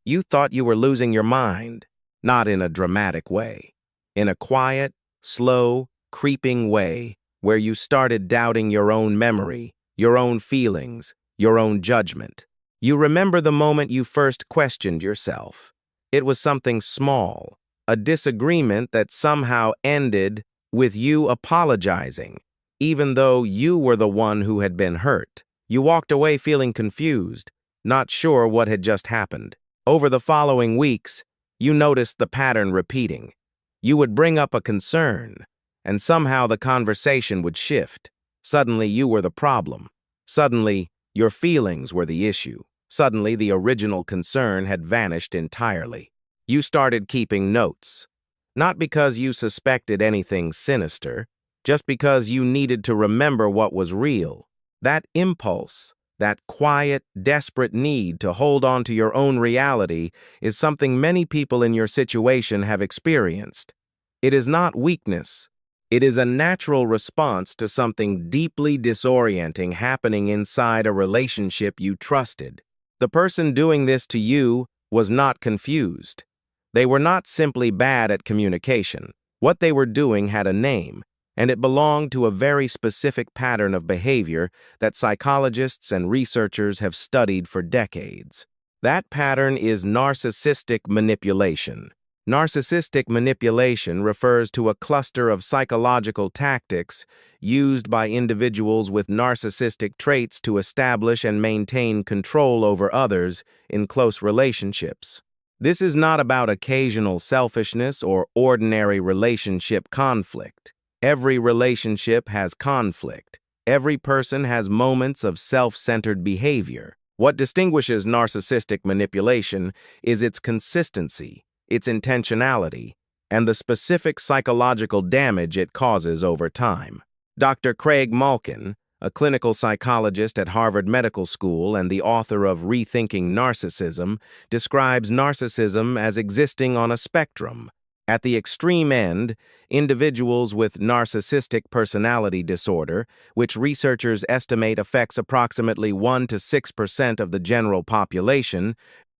You thought you were losing your mind, not in a dramatic way. In a quiet, slow, creeping way where you started doubting your own memory, your own feelings, your own judgment. You remember the moment you first questioned yourself. It was something small, a disagreement that somehow ended with you apologizing, even though you were the one who had been hurt. You walked away feeling confused, not sure what had just happened. Over the following weeks, you noticed the pattern repeating. You would bring up a concern, and somehow the conversation would shift. Suddenly, you were the problem. Suddenly, your feelings were the issue. Suddenly, the original concern had vanished entirely. You started keeping notes, not because you suspected anything sinister, just because you needed to remember what was real. That impulse, that quiet, desperate need to hold on to your own reality is something many people in your situation have experienced. It is not weakness. It is a natural response to something deeply disorienting happening inside a relationship you trusted. The person doing this to you was not confused. They were not simply bad at communication. What they were doing had a name, and it belonged to a very specific pattern of behavior that psychologists and researchers have studied for decades. That pattern is narcissistic manipulation. Narcissistic manipulation refers to a cluster of psychological tactics used by individuals with narcissistic traits to establish and maintain control over others in close relationships. This is not about occasional selfishness or ordinary relationship conflict. Every relationship has conflict. Every person has moments of self-centered behavior. What distinguishes narcissistic manipulation is its consistency, its intentionality, and the specific psychological damage it causes over time. Dr. Craig Malkin, a clinical psychologist at Harvard Medical School and the author of Rethinking Narcissism, describes narcissism as existing on a spectrum. At the extreme end, individuals with narcissistic personality disorder, which researchers estimate affects approximately 1 to 6% of the general population,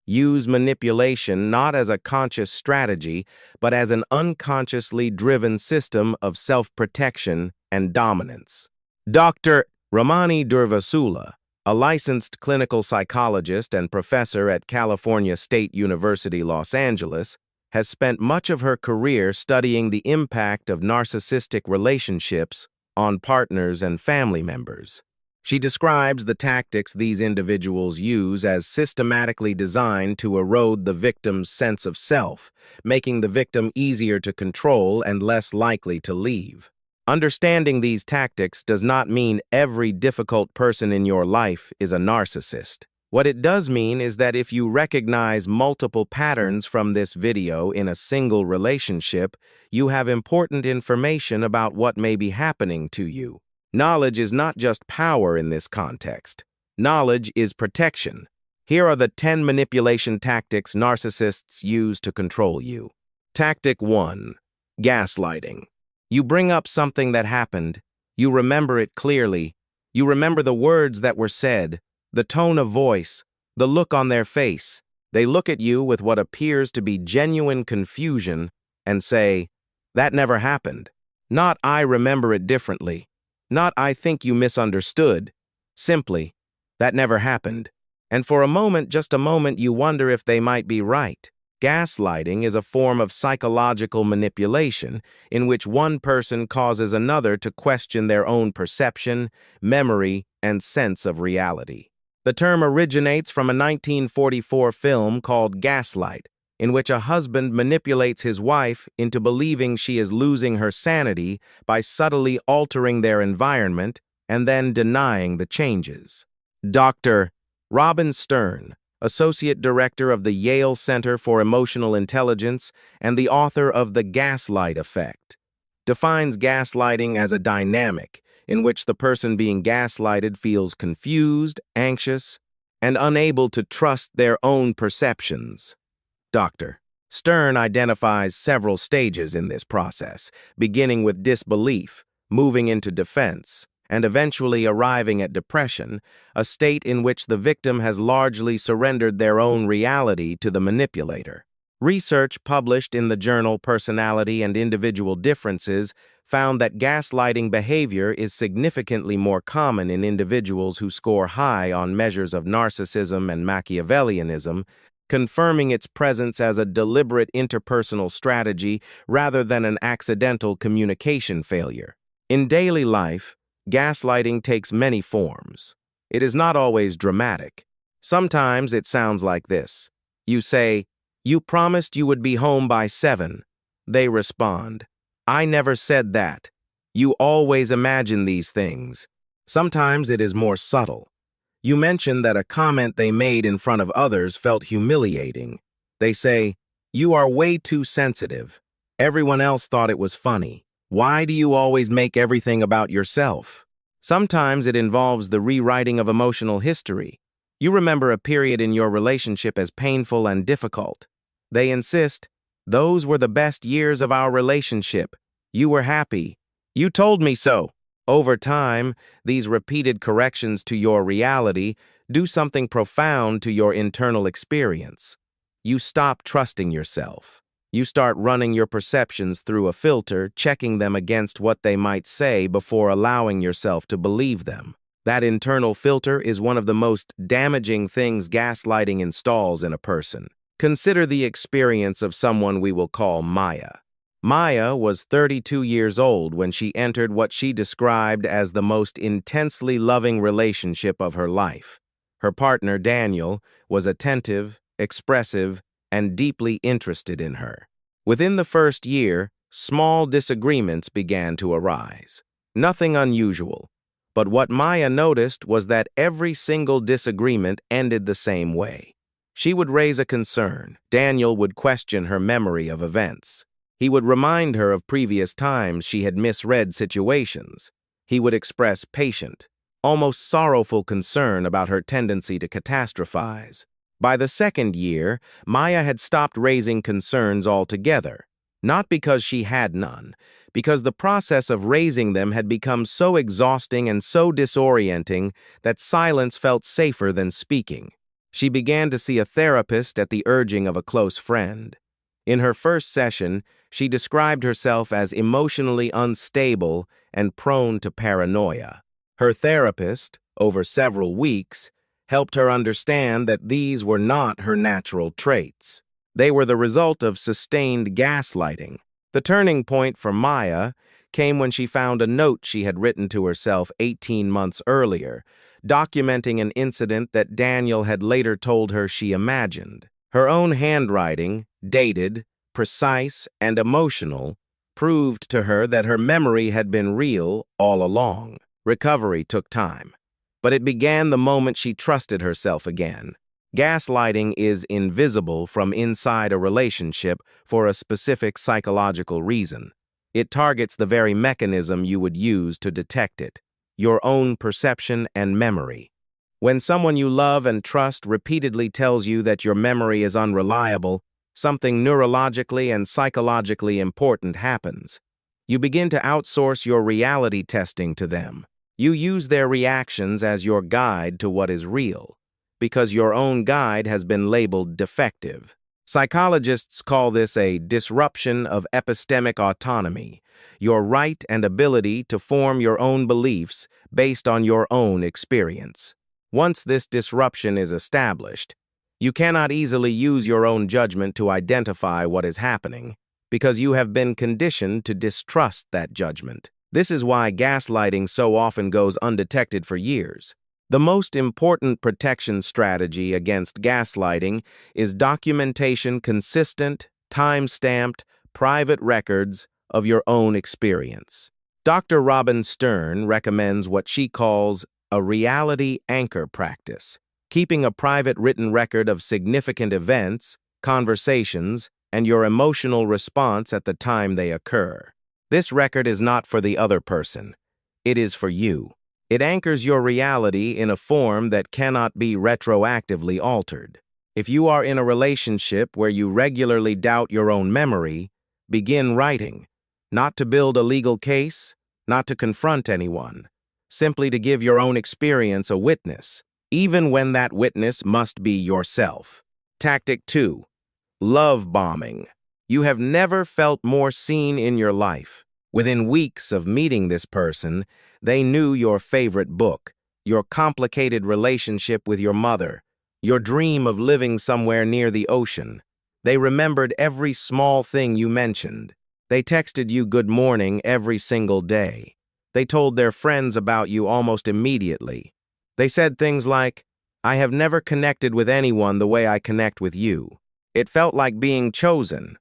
use manipulation not as a conscious strategy, but as an unconsciously driven system of self-protection and dominance. Dr. Ramani Durvasula, a licensed clinical psychologist and professor at California State University, Los Angeles, has spent much of her career studying the impact of narcissistic relationships on partners and family members. She describes the tactics these individuals use as systematically designed to erode the victim's sense of self, making the victim easier to control and less likely to leave. Understanding these tactics does not mean every difficult person in your life is a narcissist. What it does mean is that if you recognize multiple patterns from this video in a single relationship, you have important information about what may be happening to you. Knowledge is not just power in this context. Knowledge is protection. Here are the 10 manipulation tactics narcissists use to control you. Tactic 1. Gaslighting. You bring up something that happened. You remember it clearly. You remember the words that were said, the tone of voice, the look on their face. They look at you with what appears to be genuine confusion and say, "That never happened." Not "I remember it differently." Not "I think you misunderstood." Simply, "That never happened." And for a moment, just a moment, you wonder if they might be right. Gaslighting is a form of psychological manipulation in which one person causes another to question their own perception, memory, and sense of reality. The term originates from a 1944 film called Gaslight, in which a husband manipulates his wife into believing she is losing her sanity by subtly altering their environment and then denying the changes. Dr. Robin Stern, Associate Director of the Yale Center for Emotional Intelligence and the author of The Gaslight Effect, defines gaslighting as a dynamic in which the person being gaslighted feels confused, anxious, and unable to trust their own perceptions. Dr. Stern identifies several stages in this process, beginning with disbelief, moving into defense, and eventually arriving at depression, a state in which the victim has largely surrendered their own reality to the manipulator. Research published in the journal Personality and Individual Differences found that gaslighting behavior is significantly more common in individuals who score high on measures of narcissism and Machiavellianism, confirming its presence as a deliberate interpersonal strategy rather than an accidental communication failure. In daily life, gaslighting takes many forms. It is not always dramatic. Sometimes it sounds like this. You say, "You promised you would be home by 7. They respond, "I never said that. You always imagine these things." Sometimes it is more subtle. You mention that a comment they made in front of others felt humiliating. They say, "You are way too sensitive. Everyone else thought it was funny. Why do you always make everything about yourself?" Sometimes it involves the rewriting of emotional history. You remember a period in your relationship as painful and difficult. They insist, "Those were the best years of our relationship. You were happy. You told me so." Over time, these repeated corrections to your reality do something profound to your internal experience. You stop trusting yourself. You start running your perceptions through a filter, checking them against what they might say before allowing yourself to believe them. That internal filter is one of the most damaging things gaslighting installs in a person. Consider the experience of someone we will call Maya. Maya was 32 years old when she entered what she described as the most intensely loving relationship of her life. Her partner, Daniel, was attentive, expressive, and deeply interested in her. Within the first year, small disagreements began to arise. Nothing unusual, but what Maya noticed was that every single disagreement ended the same way. She would raise a concern. Daniel would question her memory of events. He would remind her of previous times she had misread situations. He would express patient, almost sorrowful concern about her tendency to catastrophize. By the second year, Maya had stopped raising concerns altogether, not because she had none, because the process of raising them had become so exhausting and so disorienting that silence felt safer than speaking. She began to see a therapist at the urging of a close friend. In her first session, she described herself as emotionally unstable and prone to paranoia. Her therapist, over several weeks, helped her understand that these were not her natural traits. They were the result of sustained gaslighting. The turning point for Maya came when she found a note she had written to herself 18 months earlier, documenting an incident that Daniel had later told her she imagined. Her own handwriting, dated, precise, and emotional, proved to her that her memory had been real all along. Recovery took time, but it began the moment she trusted herself again. Gaslighting is invisible from inside a relationship for a specific psychological reason. It targets the very mechanism you would use to detect it, your own perception and memory. When someone you love and trust repeatedly tells you that your memory is unreliable, something neurologically and psychologically important happens. You begin to outsource your reality testing to them. You use their reactions as your guide to what is real, because your own guide has been labeled defective. Psychologists call this a disruption of epistemic autonomy, your right and ability to form your own beliefs based on your own experience. Once this disruption is established, you cannot easily use your own judgment to identify what is happening, because you have been conditioned to distrust that judgment. This is why gaslighting so often goes undetected for years. The most important protection strategy against gaslighting is documentation consistent, time-stamped, private records of your own experience. Dr. Robin Stern recommends what she calls a reality anchor practice, keeping a private written record of significant events, conversations, and your emotional response at the time they occur. This record is not for the other person. It is for you. It anchors your reality in a form that cannot be retroactively altered. If you are in a relationship where you regularly doubt your own memory, begin writing, not to build a legal case, not to confront anyone, simply to give your own experience a witness, even when that witness must be yourself. Tactic 2. Love bombing. You have never felt more seen in your life. Within weeks of meeting this person, they knew your favorite book, your complicated relationship with your mother, your dream of living somewhere near the ocean. They remembered every small thing you mentioned. They texted you good morning every single day. They told their friends about you almost immediately. They said things like, "I have never connected with anyone the way I connect with you." It felt like being chosen.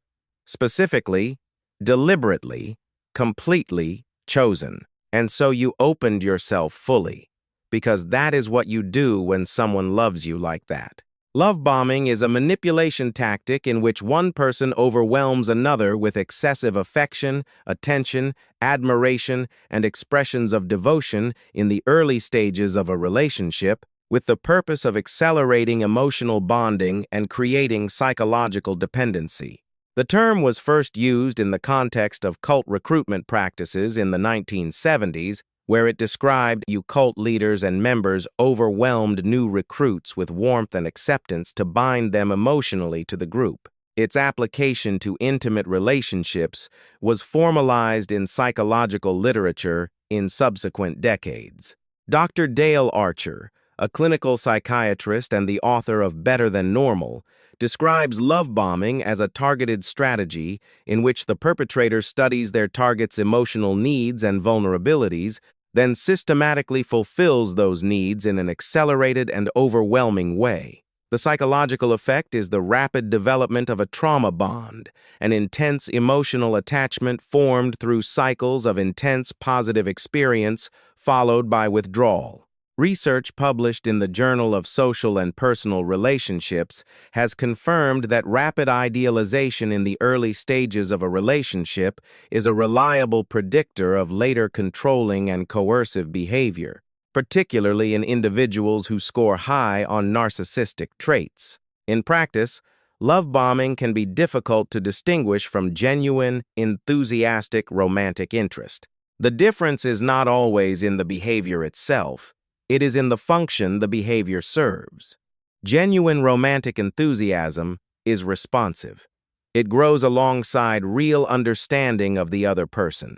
Specifically, deliberately, completely chosen. And so you opened yourself fully, because that is what you do when someone loves you like that. Love bombing is a manipulation tactic in which one person overwhelms another with excessive affection, attention, admiration, and expressions of devotion in the early stages of a relationship, with the purpose of accelerating emotional bonding and creating psychological dependency. The term was first used in the context of cult recruitment practices in the 1970s, where it described how cult leaders and members overwhelmed new recruits with warmth and acceptance to bind them emotionally to the group. Its application to intimate relationships was formalized in psychological literature in subsequent decades. Dr. Dale Archer, a clinical psychiatrist and the author of Better Than Normal, describes love bombing as a targeted strategy in which the perpetrator studies their target's emotional needs and vulnerabilities, then systematically fulfills those needs in an accelerated and overwhelming way. The psychological effect is the rapid development of a trauma bond, an intense emotional attachment formed through cycles of intense positive experience followed by withdrawal. Research published in the Journal of Social and Personal Relationships has confirmed that rapid idealization in the early stages of a relationship is a reliable predictor of later controlling and coercive behavior, particularly in individuals who score high on narcissistic traits. In practice, love bombing can be difficult to distinguish from genuine, enthusiastic romantic interest. The difference is not always in the behavior itself. It is in the function the behavior serves. Genuine romantic enthusiasm is responsive. It grows alongside real understanding of the other person.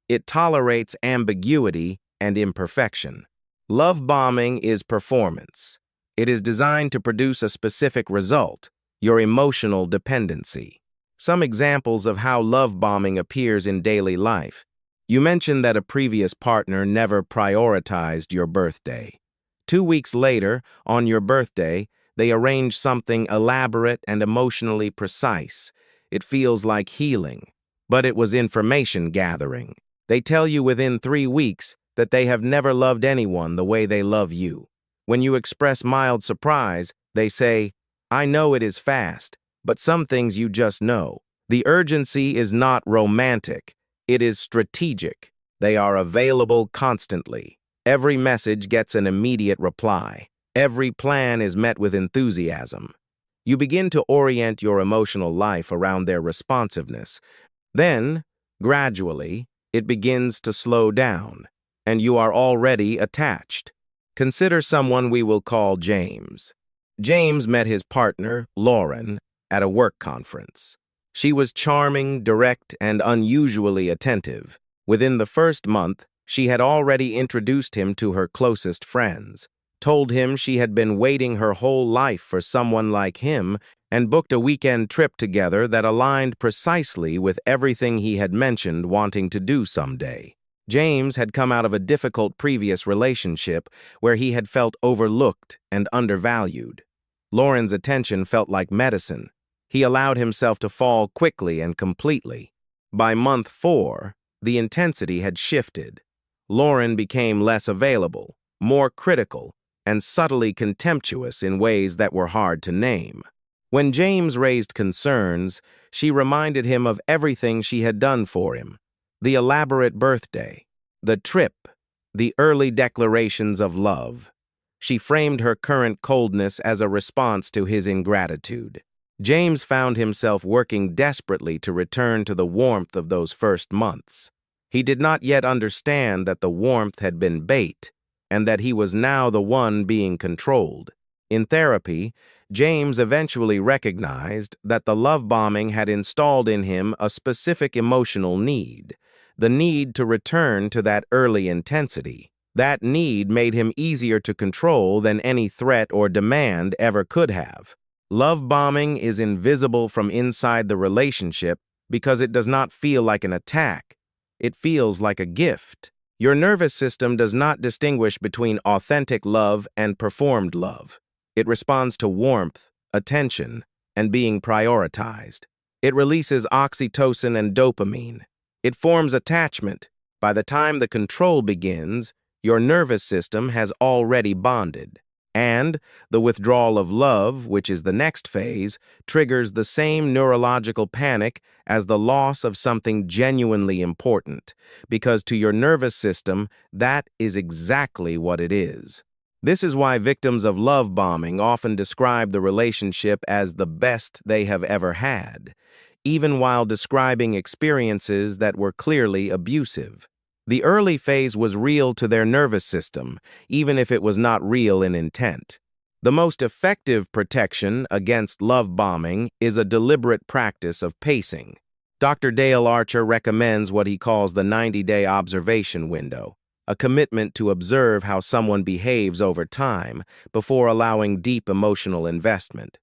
It tolerates ambiguity and imperfection. Love bombing is performance. It is designed to produce a specific result, your emotional dependency. Some examples of how love bombing appears in daily life. You mentioned that a previous partner never prioritized your birthday. 2 weeks later, on your birthday, they arrange something elaborate and emotionally precise. It feels like healing, but it was information gathering. They tell you within 3 weeks that they have never loved anyone the way they love you. When you express mild surprise, they say, "I know it is fast, but some things you just know." The urgency is not romantic. It is strategic. They are available constantly. Every message gets an immediate reply. Every plan is met with enthusiasm. You begin to orient your emotional life around their responsiveness. Then, gradually, it begins to slow down, and you are already attached. Consider someone we will call James. James met his partner, Lauren, at a work conference. She was charming, direct, and unusually attentive. Within the first month, she had already introduced him to her closest friends, told him she had been waiting her whole life for someone like him, and booked a weekend trip together that aligned precisely with everything he had mentioned wanting to do someday. James had come out of a difficult previous relationship where he had felt overlooked and undervalued. Lauren's attention felt like medicine. He allowed himself to fall quickly and completely. By month 4, the intensity had shifted. Lauren became less available, more critical, and subtly contemptuous in ways that were hard to name. When James raised concerns, she reminded him of everything she had done for him: the elaborate birthday, the trip, the early declarations of love. She framed her current coldness as a response to his ingratitude. James found himself working desperately to return to the warmth of those first months. He did not yet understand that the warmth had been bait, and that he was now the one being controlled. In therapy, James eventually recognized that the love bombing had installed in him a specific emotional need, the need to return to that early intensity. That need made him easier to control than any threat or demand ever could have. Love bombing is invisible from inside the relationship because it does not feel like an attack. It feels like a gift. Your nervous system does not distinguish between authentic love and performed love. It responds to warmth, attention, and being prioritized. It releases oxytocin and dopamine. It forms attachment. By the time the control begins, your nervous system has already bonded. And the withdrawal of love, which is the next phase, triggers the same neurological panic as the loss of something genuinely important, because to your nervous system, that is exactly what it is. This is why victims of love bombing often describe the relationship as the best they have ever had, even while describing experiences that were clearly abusive. The early phase was real to their nervous system, even if it was not real in intent. The most effective protection against love bombing is a deliberate practice of pacing. Dr. Dale Archer recommends what he calls the 90-day observation window, a commitment to observe how someone behaves over time before allowing deep emotional investment.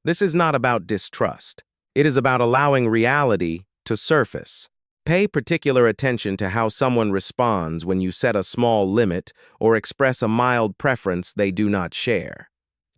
This is not about distrust. It is about allowing reality to surface. Pay particular attention to how someone responds when you set a small limit or express a mild preference they do not share.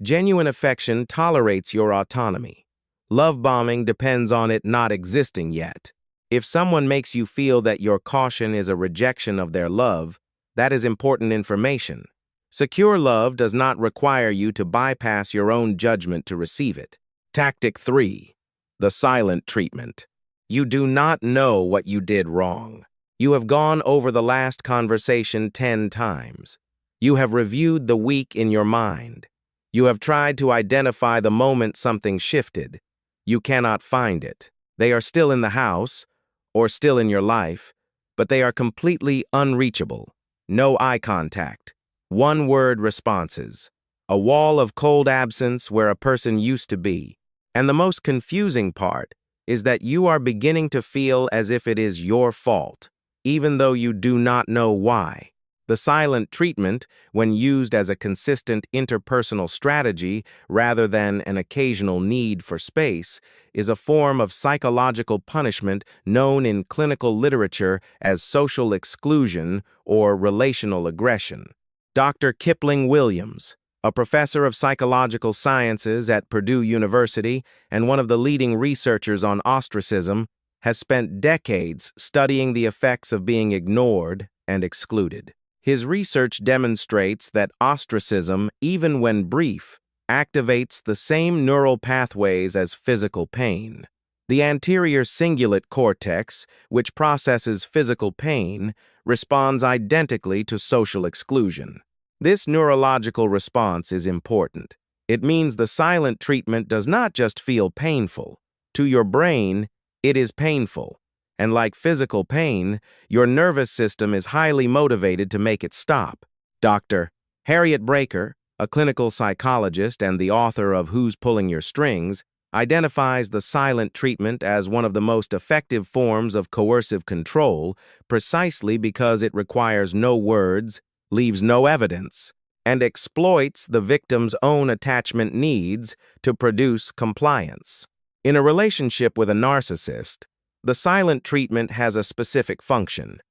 Genuine affection tolerates your autonomy. Love bombing depends on it not existing yet. If someone makes you feel that your caution is a rejection of their love, that is important information. Secure love does not require you to bypass your own judgment to receive it. Tactic 3. The silent treatment. You do not know what you did wrong. You have gone over the last conversation 10 times. You have reviewed the week in your mind. You have tried to identify the moment something shifted. You cannot find it. They are still in the house, or still in your life, but they are completely unreachable. No eye contact. One-word responses. A wall of cold absence where a person used to be. And the most confusing part is that you are beginning to feel as if it is your fault, even though you do not know why. The silent treatment, when used as a consistent interpersonal strategy rather than an occasional need for space, is a form of psychological punishment known in clinical literature as social exclusion or relational aggression. Dr. Kipling Williams, a professor of psychological sciences at Purdue University and one of the leading researchers on ostracism, has spent decades studying the effects of being ignored and excluded. His research demonstrates that ostracism, even when brief, activates the same neural pathways as physical pain. The anterior cingulate cortex, which processes physical pain, responds identically to social exclusion. This neurological response is important. It means the silent treatment does not just feel painful. To your brain, it is painful. And like physical pain, your nervous system is highly motivated to make it stop. Dr. Harriet Breaker, a clinical psychologist and the author of Who's Pulling Your Strings, identifies the silent treatment as one of the most effective forms of coercive control precisely because it requires no words, leaves no evidence, and exploits the victim's own attachment needs to produce compliance. In a relationship with a narcissist, the silent treatment has a specific function.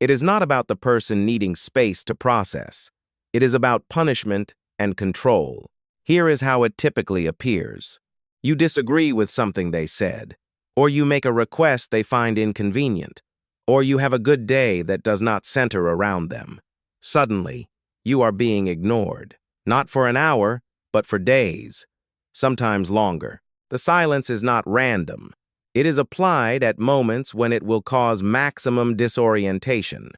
It is not about the person needing space to process. It is about punishment and control. Here is how it typically appears. You disagree with something they said, or you make a request they find inconvenient, or you have a good day that does not center around them. Suddenly, you are being ignored, not for an hour, but for days, sometimes longer. The silence is not random. It is applied at moments when it will cause maximum disorientation.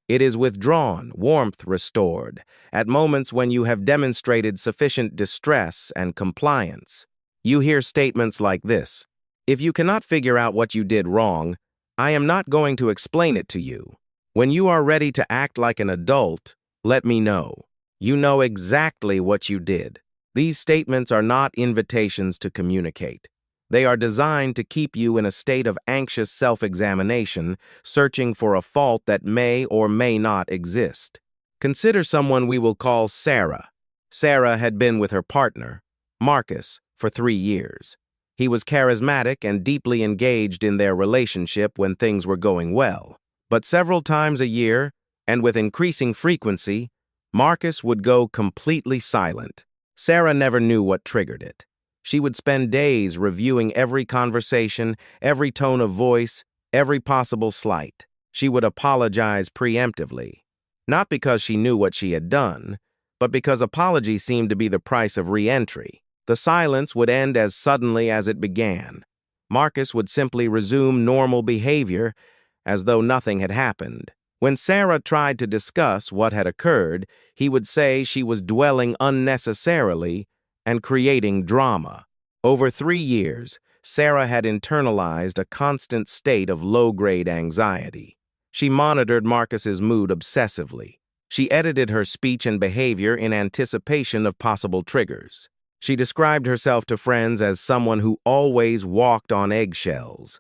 It is withdrawn, warmth restored, at moments when you have demonstrated sufficient distress and compliance. You hear statements like this: "If you cannot figure out what you did wrong, I am not going to explain it to you." When you are ready to act like an adult, let me know. You know exactly what you did. These statements are not invitations to communicate. They are designed to keep you in a state of anxious self-examination, searching for a fault that may or may not exist. Consider someone we will call Sarah. Sarah had been with her partner, Marcus, for 3 years. He was charismatic and deeply engaged in their relationship when things were going well. But several times a year, and with increasing frequency, Marcus would go completely silent. Sarah never knew what triggered it. She would spend days reviewing every conversation, every tone of voice, every possible slight. She would apologize preemptively, not because she knew what she had done, but because apology seemed to be the price of re-entry. The silence would end as suddenly as it began. Marcus would simply resume normal behavior as though nothing had happened. When Sarah tried to discuss what had occurred, he would say she was dwelling unnecessarily and creating drama. Over 3 years, Sarah had internalized a constant state of low-grade anxiety. She monitored Marcus's mood obsessively. She edited her speech and behavior in anticipation of possible triggers. She described herself to friends as someone who always walked on eggshells.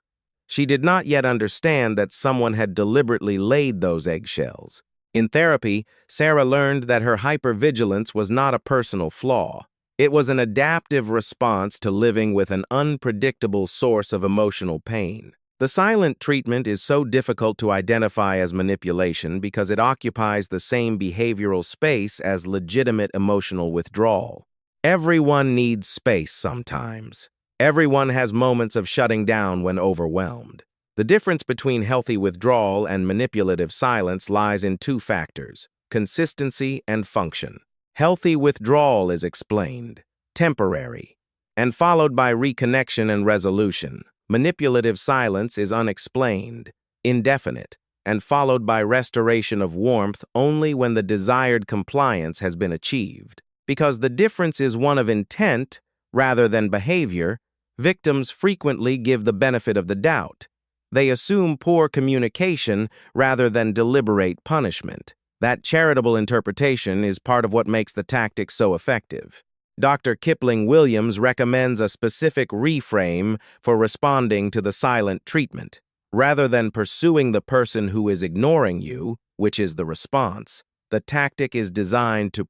She did not yet understand that someone had deliberately laid those eggshells. In therapy, Sarah learned that her hypervigilance was not a personal flaw. It was an adaptive response to living with an unpredictable source of emotional pain. The silent treatment is so difficult to identify as manipulation because it occupies the same behavioral space as legitimate emotional withdrawal. Everyone needs space sometimes. Everyone has moments of shutting down when overwhelmed. The difference between healthy withdrawal and manipulative silence lies in 2 factors: consistency and function. Healthy withdrawal is explained, temporary, and followed by reconnection and resolution. Manipulative silence is unexplained, indefinite, and followed by restoration of warmth only when the desired compliance has been achieved. Because the difference is one of intent rather than behavior, victims frequently give the benefit of the doubt. They assume poor communication rather than deliberate punishment. That charitable interpretation is part of what makes the tactic so effective. Dr. Kipling-Williams recommends a specific reframe for responding to the silent treatment. Rather than pursuing the person who is ignoring you, which is the response, the tactic is designed to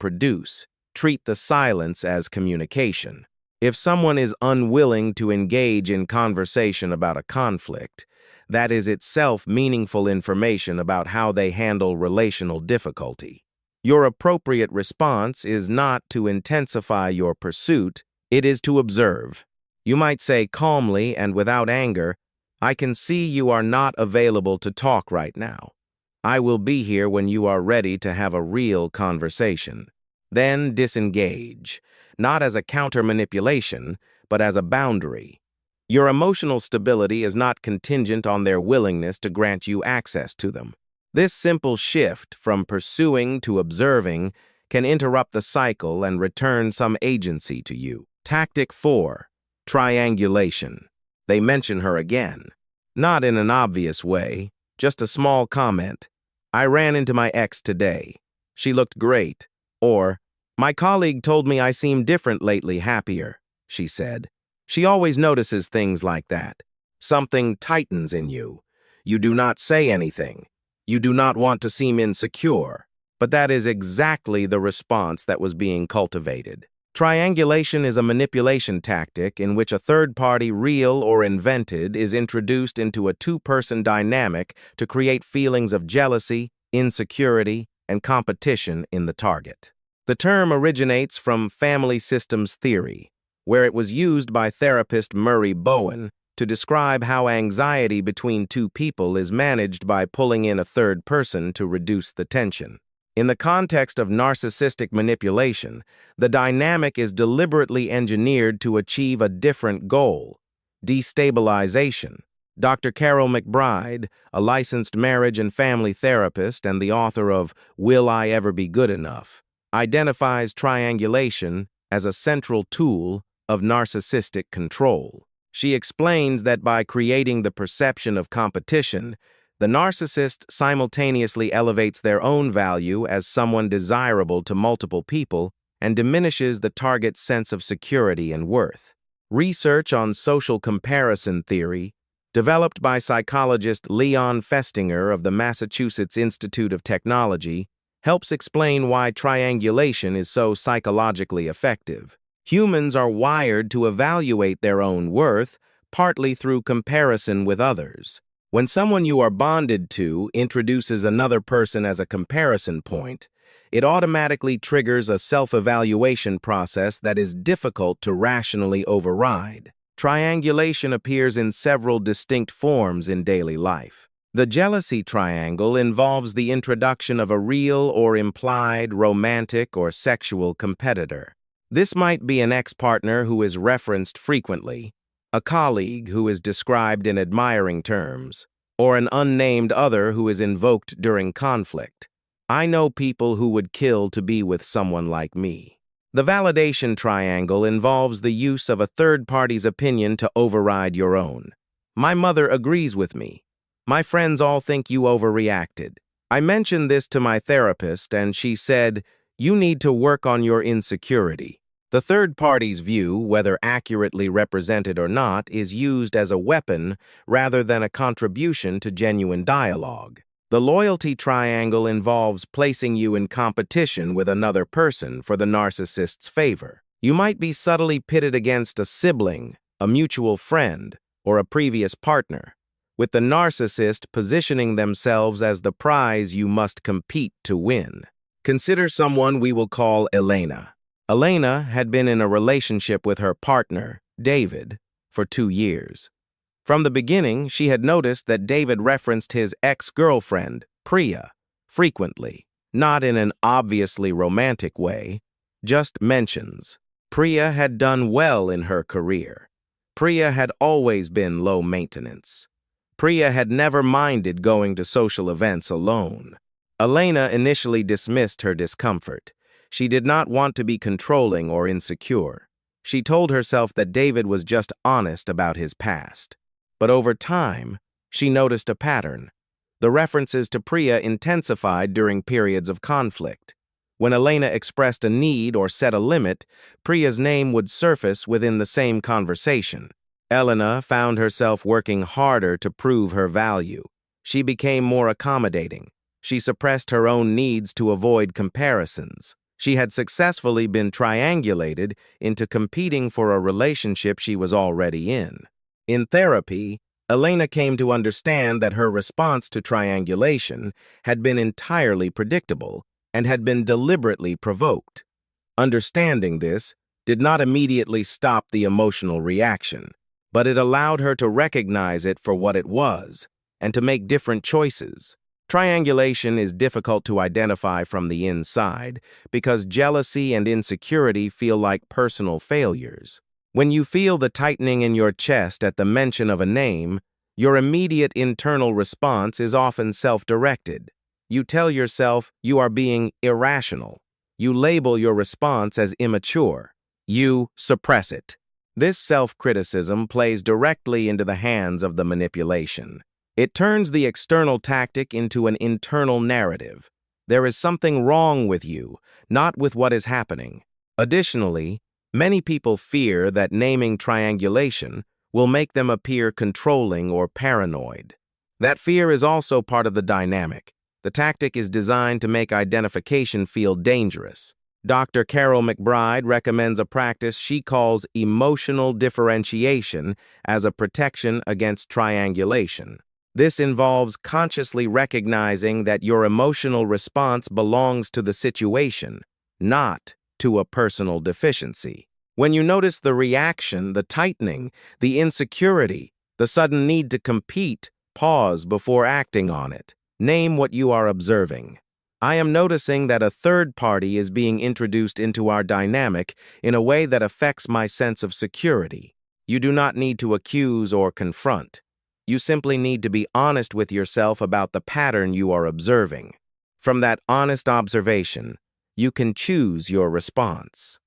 treat the silence as communication. If someone is unwilling to engage in conversation about a conflict, that is itself meaningful information about how they handle relational difficulty. Your appropriate response is not to intensify your pursuit, it is to observe. You might say calmly and without anger, "I can see you are not available to talk right now. I will be here when you are ready to have a real conversation." Then disengage, not as a counter-manipulation, but as a boundary. Your emotional stability is not contingent on their willingness to grant you access to them. This simple shift from pursuing to observing can interrupt the cycle and return some agency to you. Tactic 4, triangulation. They mention her again. Not in an obvious way, just a small comment. "I ran into my ex today. She looked great." Or, "My colleague told me I seem different lately, happier," she said. She always notices things like that. Something tightens in you. You do not say anything. You do not want to seem insecure. But that is exactly the response that was being cultivated. Triangulation is a manipulation tactic in which a third party, real or invented, is introduced into a 2-person dynamic to create feelings of jealousy, insecurity, and competition in the target. The term originates from family systems theory, where it was used by therapist Murray Bowen to describe how anxiety between 2 people is managed by pulling in a third person to reduce the tension. In the context of narcissistic manipulation, the dynamic is deliberately engineered to achieve a different goal: destabilization. Dr. Carol McBride, a licensed marriage and family therapist and the author of Will I Ever Be Good Enough, identifies triangulation as a central tool of narcissistic control. She explains that by creating the perception of competition, The narcissist simultaneously elevates their own value as someone desirable to multiple people and diminishes the target's sense of security and worth. Research on social comparison theory, developed by psychologist Leon Festinger of the Massachusetts Institute of Technology, helps explain why triangulation is so psychologically effective. Humans are wired to evaluate their own worth, partly through comparison with others. When someone you are bonded to introduces another person as a comparison point, it automatically triggers a self-evaluation process that is difficult to rationally override. Triangulation appears in several distinct forms in daily life. The jealousy triangle involves the introduction of a real or implied romantic or sexual competitor. This might be an ex-partner who is referenced frequently, a colleague who is described in admiring terms, or an unnamed other who is invoked during conflict. I know people who would kill to be with someone like me. The validation triangle involves the use of a third party's opinion to override your own. My mother agrees with me. My friends all think you overreacted. I mentioned this to my therapist and she said, "You need to work on your insecurity." The third party's view, whether accurately represented or not, is used as a weapon rather than a contribution to genuine dialogue. The loyalty triangle involves placing you in competition with another person for the narcissist's favor. You might be subtly pitted against a sibling, a mutual friend, or a previous partner, with the narcissist positioning themselves as the prize you must compete to win. Consider someone we will call Elena. Elena had been in a relationship with her partner, David, for 2 years. From the beginning, she had noticed that David referenced his ex-girlfriend, Priya, frequently, not in an obviously romantic way, just mentions. Priya had done well in her career. Priya had always been low maintenance. Priya had never minded going to social events alone. Elena initially dismissed her discomfort. She did not want to be controlling or insecure. She told herself that David was just honest about his past. But over time, she noticed a pattern. The references to Priya intensified during periods of conflict. When Elena expressed a need or set a limit, Priya's name would surface within the same conversation. Elena found herself working harder to prove her value. She became more accommodating. She suppressed her own needs to avoid comparisons. She had successfully been triangulated into competing for a relationship she was already in. In therapy, Elena came to understand that her response to triangulation had been entirely predictable and had been deliberately provoked. Understanding this did not immediately stop the emotional reaction, but it allowed her to recognize it for what it was and to make different choices. Triangulation is difficult to identify from the inside because jealousy and insecurity feel like personal failures. When you feel the tightening in your chest at the mention of a name, your immediate internal response is often self-directed. You tell yourself you are being irrational. You label your response as immature. You suppress it. This self-criticism plays directly into the hands of the manipulation. It turns the external tactic into an internal narrative. There is something wrong with you, not with what is happening. Additionally, many people fear that naming triangulation will make them appear controlling or paranoid. That fear is also part of the dynamic. The tactic is designed to make identification feel dangerous. Dr. Carol McBride recommends a practice she calls emotional differentiation as a protection against triangulation. This involves consciously recognizing that your emotional response belongs to the situation, not to a personal deficiency. When you notice the reaction, the tightening, the insecurity, the sudden need to compete, pause before acting on it. Name what you are observing. I am noticing that a third party is being introduced into our dynamic in a way that affects my sense of security. You do not need to accuse or confront. You simply need to be honest with yourself about the pattern you are observing. From that honest observation, you can choose your response.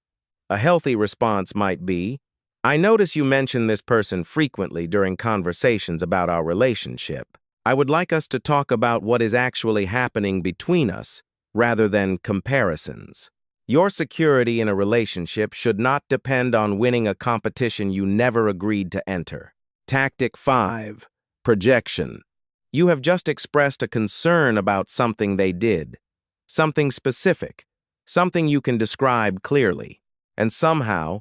A healthy response might be, "I notice you mention this person frequently during conversations about our relationship. I would like us to talk about what is actually happening between us, rather than comparisons. Your security in a relationship should not depend on winning a competition you never agreed to enter. Tactic 5. Projection. You have just expressed a concern about something they did, something specific, something you can describe clearly, and somehow,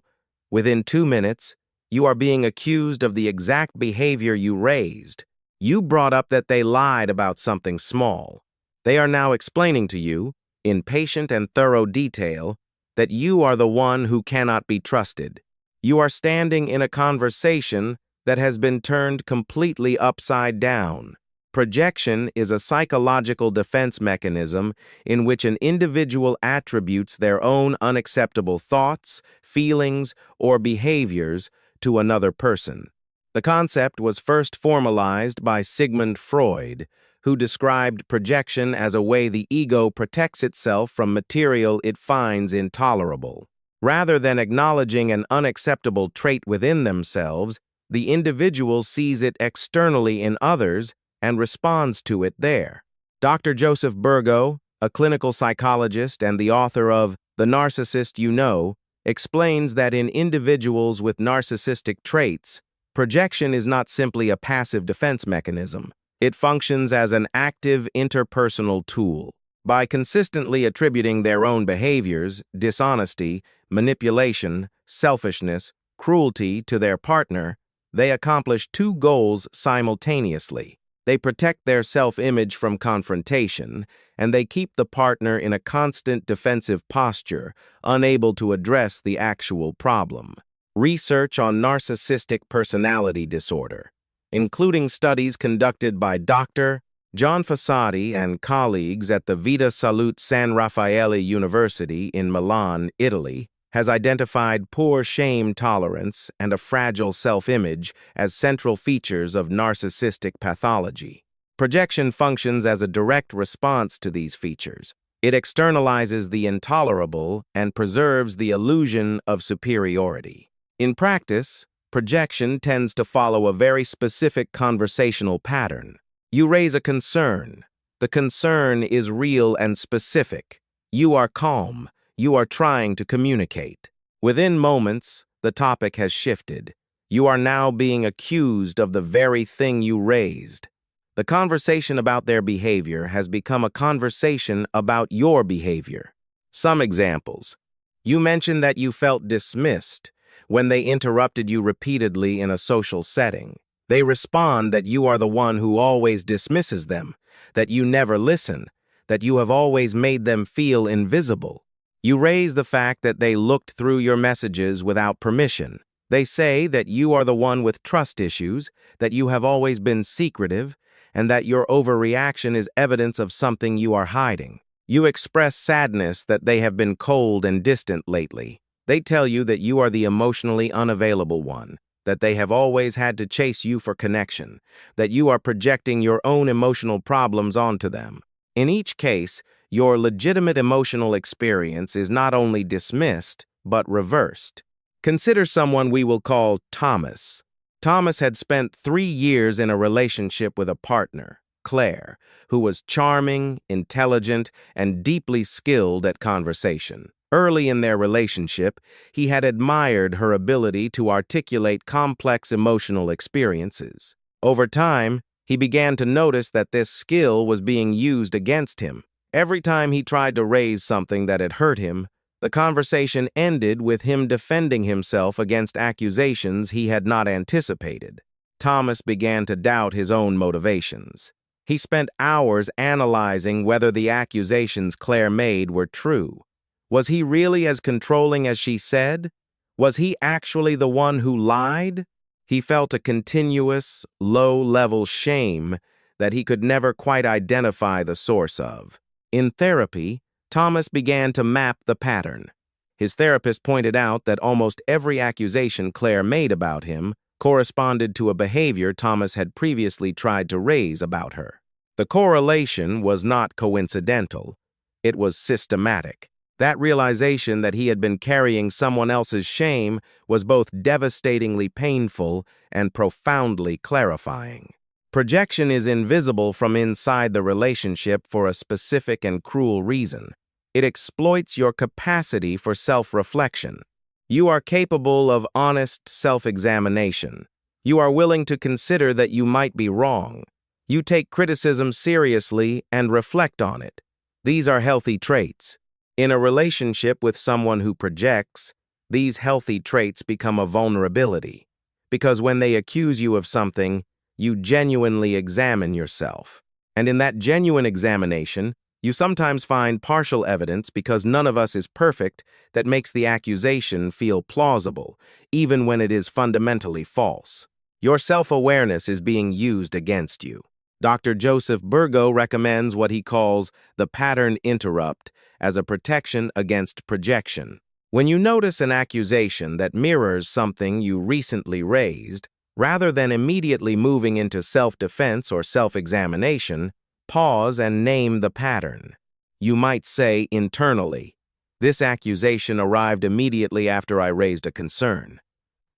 within 2 minutes, you are being accused of the exact behavior you raised. You brought up that they lied about something small. They are now explaining to you, in patient and thorough detail, that you are the one who cannot be trusted. You are standing in a conversation that has been turned completely upside down. Projection is a psychological defense mechanism in which an individual attributes their own unacceptable thoughts, feelings, or behaviors to another person. The concept was first formalized by Sigmund Freud, who described projection as a way the ego protects itself from material it finds intolerable. Rather than acknowledging an unacceptable trait within themselves, the individual sees it externally in others and responds to it there. Dr. Joseph Burgo, a clinical psychologist and the author of The Narcissist You Know, explains that in individuals with narcissistic traits, projection is not simply a passive defense mechanism. It functions as an active interpersonal tool. By consistently attributing their own behaviors, dishonesty, manipulation, selfishness, cruelty to their partner, they accomplish two goals simultaneously. They protect their self-image from confrontation, and they keep the partner in a constant defensive posture, unable to address the actual problem. Research on narcissistic personality disorder, including studies conducted by Dr. John Fossati and colleagues at the Vita Salute San Raffaele University in Milan, Italy, has identified poor shame tolerance and a fragile self-image as central features of narcissistic pathology. Projection functions as a direct response to these features. It externalizes the intolerable and preserves the illusion of superiority. In practice, projection tends to follow a very specific conversational pattern. You raise a concern. The concern is real and specific. You are calm. You are trying to communicate. Within moments, the topic has shifted. You are now being accused of the very thing you raised. The conversation about their behavior has become a conversation about your behavior. Some examples. You mentioned that you felt dismissed when they interrupted you repeatedly in a social setting. They respond that you are the one who always dismisses them, that you never listen, that you have always made them feel invisible. You raise the fact that they looked through your messages without permission. They say that you are the one with trust issues, that you have always been secretive, and that your overreaction is evidence of something you are hiding. You express sadness that they have been cold and distant lately. They tell you that you are the emotionally unavailable one, that they have always had to chase you for connection, that you are projecting your own emotional problems onto them. In each case, your legitimate emotional experience is not only dismissed, but reversed. Consider someone we will call Thomas. Thomas had spent 3 years in a relationship with a partner, Claire, who was charming, intelligent, and deeply skilled at conversation. Early in their relationship, he had admired her ability to articulate complex emotional experiences. Over time, he began to notice that this skill was being used against him. Every time he tried to raise something that had hurt him, the conversation ended with him defending himself against accusations he had not anticipated. Thomas began to doubt his own motivations. He spent hours analyzing whether the accusations Claire made were true. Was he really as controlling as she said? Was he actually the one who lied? He felt a continuous, low-level shame that he could never quite identify the source of. In therapy, Thomas began to map the pattern. His therapist pointed out that almost every accusation Claire made about him corresponded to a behavior Thomas had previously tried to raise about her. The correlation was not coincidental. It was systematic. That realization that he had been carrying someone else's shame was both devastatingly painful and profoundly clarifying. Projection is invisible from inside the relationship for a specific and cruel reason. It exploits your capacity for self-reflection. You are capable of honest self-examination. You are willing to consider that you might be wrong. You take criticism seriously and reflect on it. These are healthy traits. In a relationship with someone who projects, these healthy traits become a vulnerability. Because when they accuse you of something, you genuinely examine yourself. And in that genuine examination, you sometimes find partial evidence because none of us is perfect that makes the accusation feel plausible, even when it is fundamentally false. Your self-awareness is being used against you. Dr. Joseph Burgo recommends what he calls the pattern interrupt as a protection against projection. When you notice an accusation that mirrors something you recently raised, rather than immediately moving into self-defense or self-examination, pause and name the pattern. You might say internally, "This accusation arrived immediately after I raised a concern."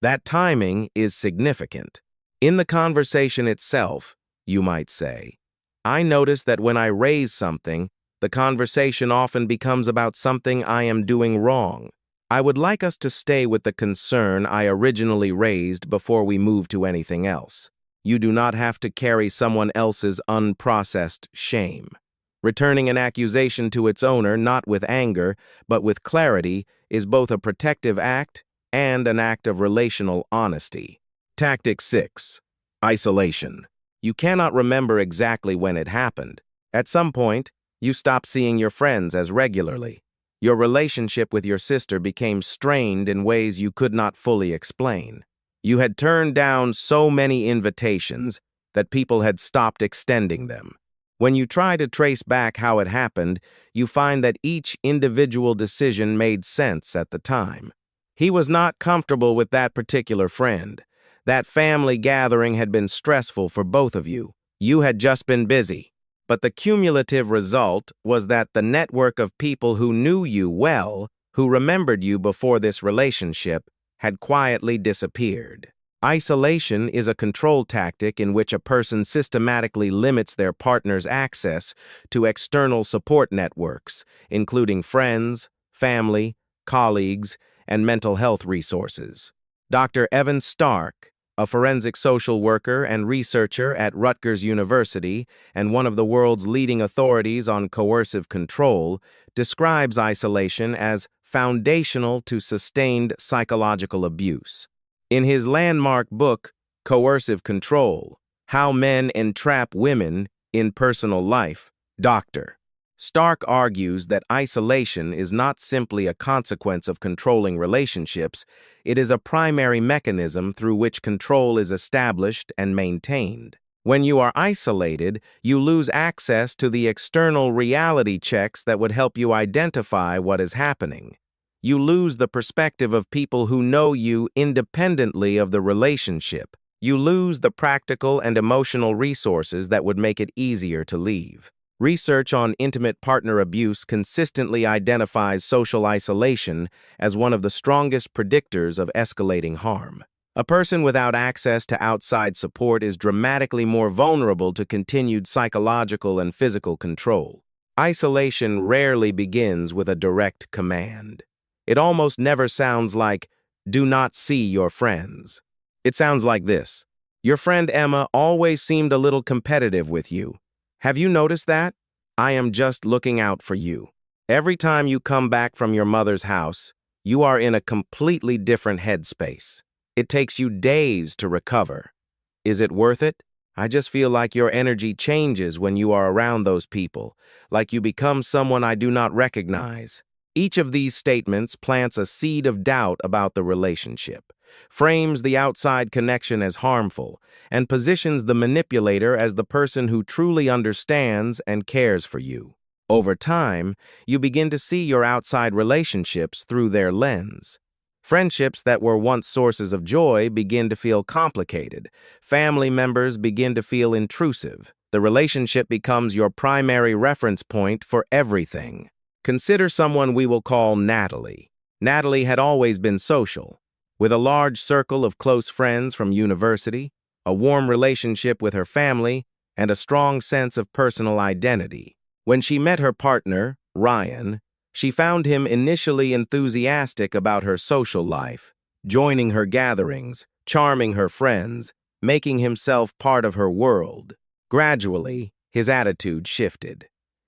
That timing is significant. In the conversation itself, you might say, "I notice that when I raise something, the conversation often becomes about something I am doing wrong. I would like us to stay with the concern I originally raised before we move to anything else." You do not have to carry someone else's unprocessed shame. Returning an accusation to its owner not with anger, but with clarity, is both a protective act and an act of relational honesty. Tactic 6. Isolation. You cannot remember exactly when it happened. At some point, you stop seeing your friends as regularly. Your relationship with your sister became strained in ways you could not fully explain. You had turned down so many invitations that people had stopped extending them. When you try to trace back how it happened, you find that each individual decision made sense at the time. He was not comfortable with that particular friend. That family gathering had been stressful for both of you. You had just been busy. But the cumulative result was that the network of people who knew you well, who remembered you before this relationship, had quietly disappeared. Isolation is a control tactic in which a person systematically limits their partner's access to external support networks, including friends, family, colleagues, and mental health resources. Dr. Evan Stark, a forensic social worker and researcher at Rutgers University and one of the world's leading authorities on coercive control, describes isolation as foundational to sustained psychological abuse. In his landmark book, Coercive Control: How Men Entrap Women in Personal Life, Dr. Stark argues that isolation is not simply a consequence of controlling relationships, it is a primary mechanism through which control is established and maintained. When you are isolated, you lose access to the external reality checks that would help you identify what is happening. You lose the perspective of people who know you independently of the relationship. You lose the practical and emotional resources that would make it easier to leave. Research on intimate partner abuse consistently identifies social isolation as one of the strongest predictors of escalating harm. A person without access to outside support is dramatically more vulnerable to continued psychological and physical control. Isolation rarely begins with a direct command. It almost never sounds like, "Do not see your friends." It sounds like this: "Your friend Emma always seemed a little competitive with you. Have you noticed that? I am just looking out for you. Every time you come back from your mother's house, you are in a completely different headspace. It takes you days to recover. Is it worth it? I just feel like your energy changes when you are around those people, like you become someone I do not recognize." Each of these statements plants a seed of doubt about the relationship, frames the outside connection as harmful, and positions the manipulator as the person who truly understands and cares for you. Over time, you begin to see your outside relationships through their lens. Friendships that were once sources of joy begin to feel complicated. Family members begin to feel intrusive. The relationship becomes your primary reference point for everything. Consider someone we will call Natalie. Natalie had always been social. With a large circle of close friends from university, a warm relationship with her family, and a strong sense of personal identity. When she met her partner, Ryan, she found him initially enthusiastic about her social life, joining her gatherings, charming her friends, making himself part of her world. Gradually, his attitude shifted.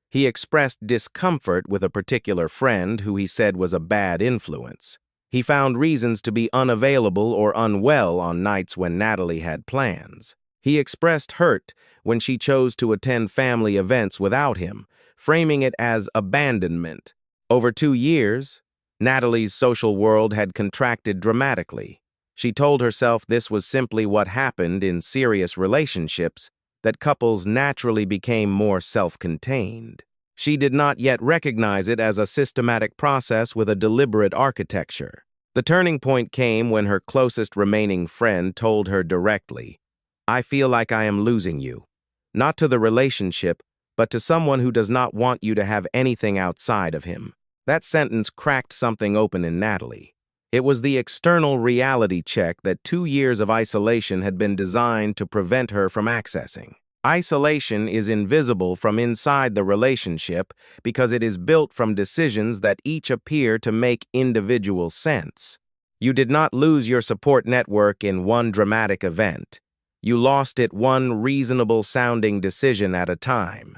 He expressed discomfort with a particular friend who he said was a bad influence. He found reasons to be unavailable or unwell on nights when Natalie had plans. He expressed hurt when she chose to attend family events without him, framing it as abandonment. Over 2 years, Natalie's social world had contracted dramatically. She told herself this was simply what happened in serious relationships, that couples naturally became more self-contained. She did not yet recognize it as a systematic process with a deliberate architecture. The turning point came when her closest remaining friend told her directly, "I feel like I am losing you, not to the relationship, but to someone who does not want you to have anything outside of him." That sentence cracked something open in Natalie. It was the external reality check that 2 years of isolation had been designed to prevent her from accessing. Isolation is invisible from inside the relationship because it is built from decisions that each appear to make individual sense. You did not lose your support network in one dramatic event. You lost it one reasonable-sounding decision at a time.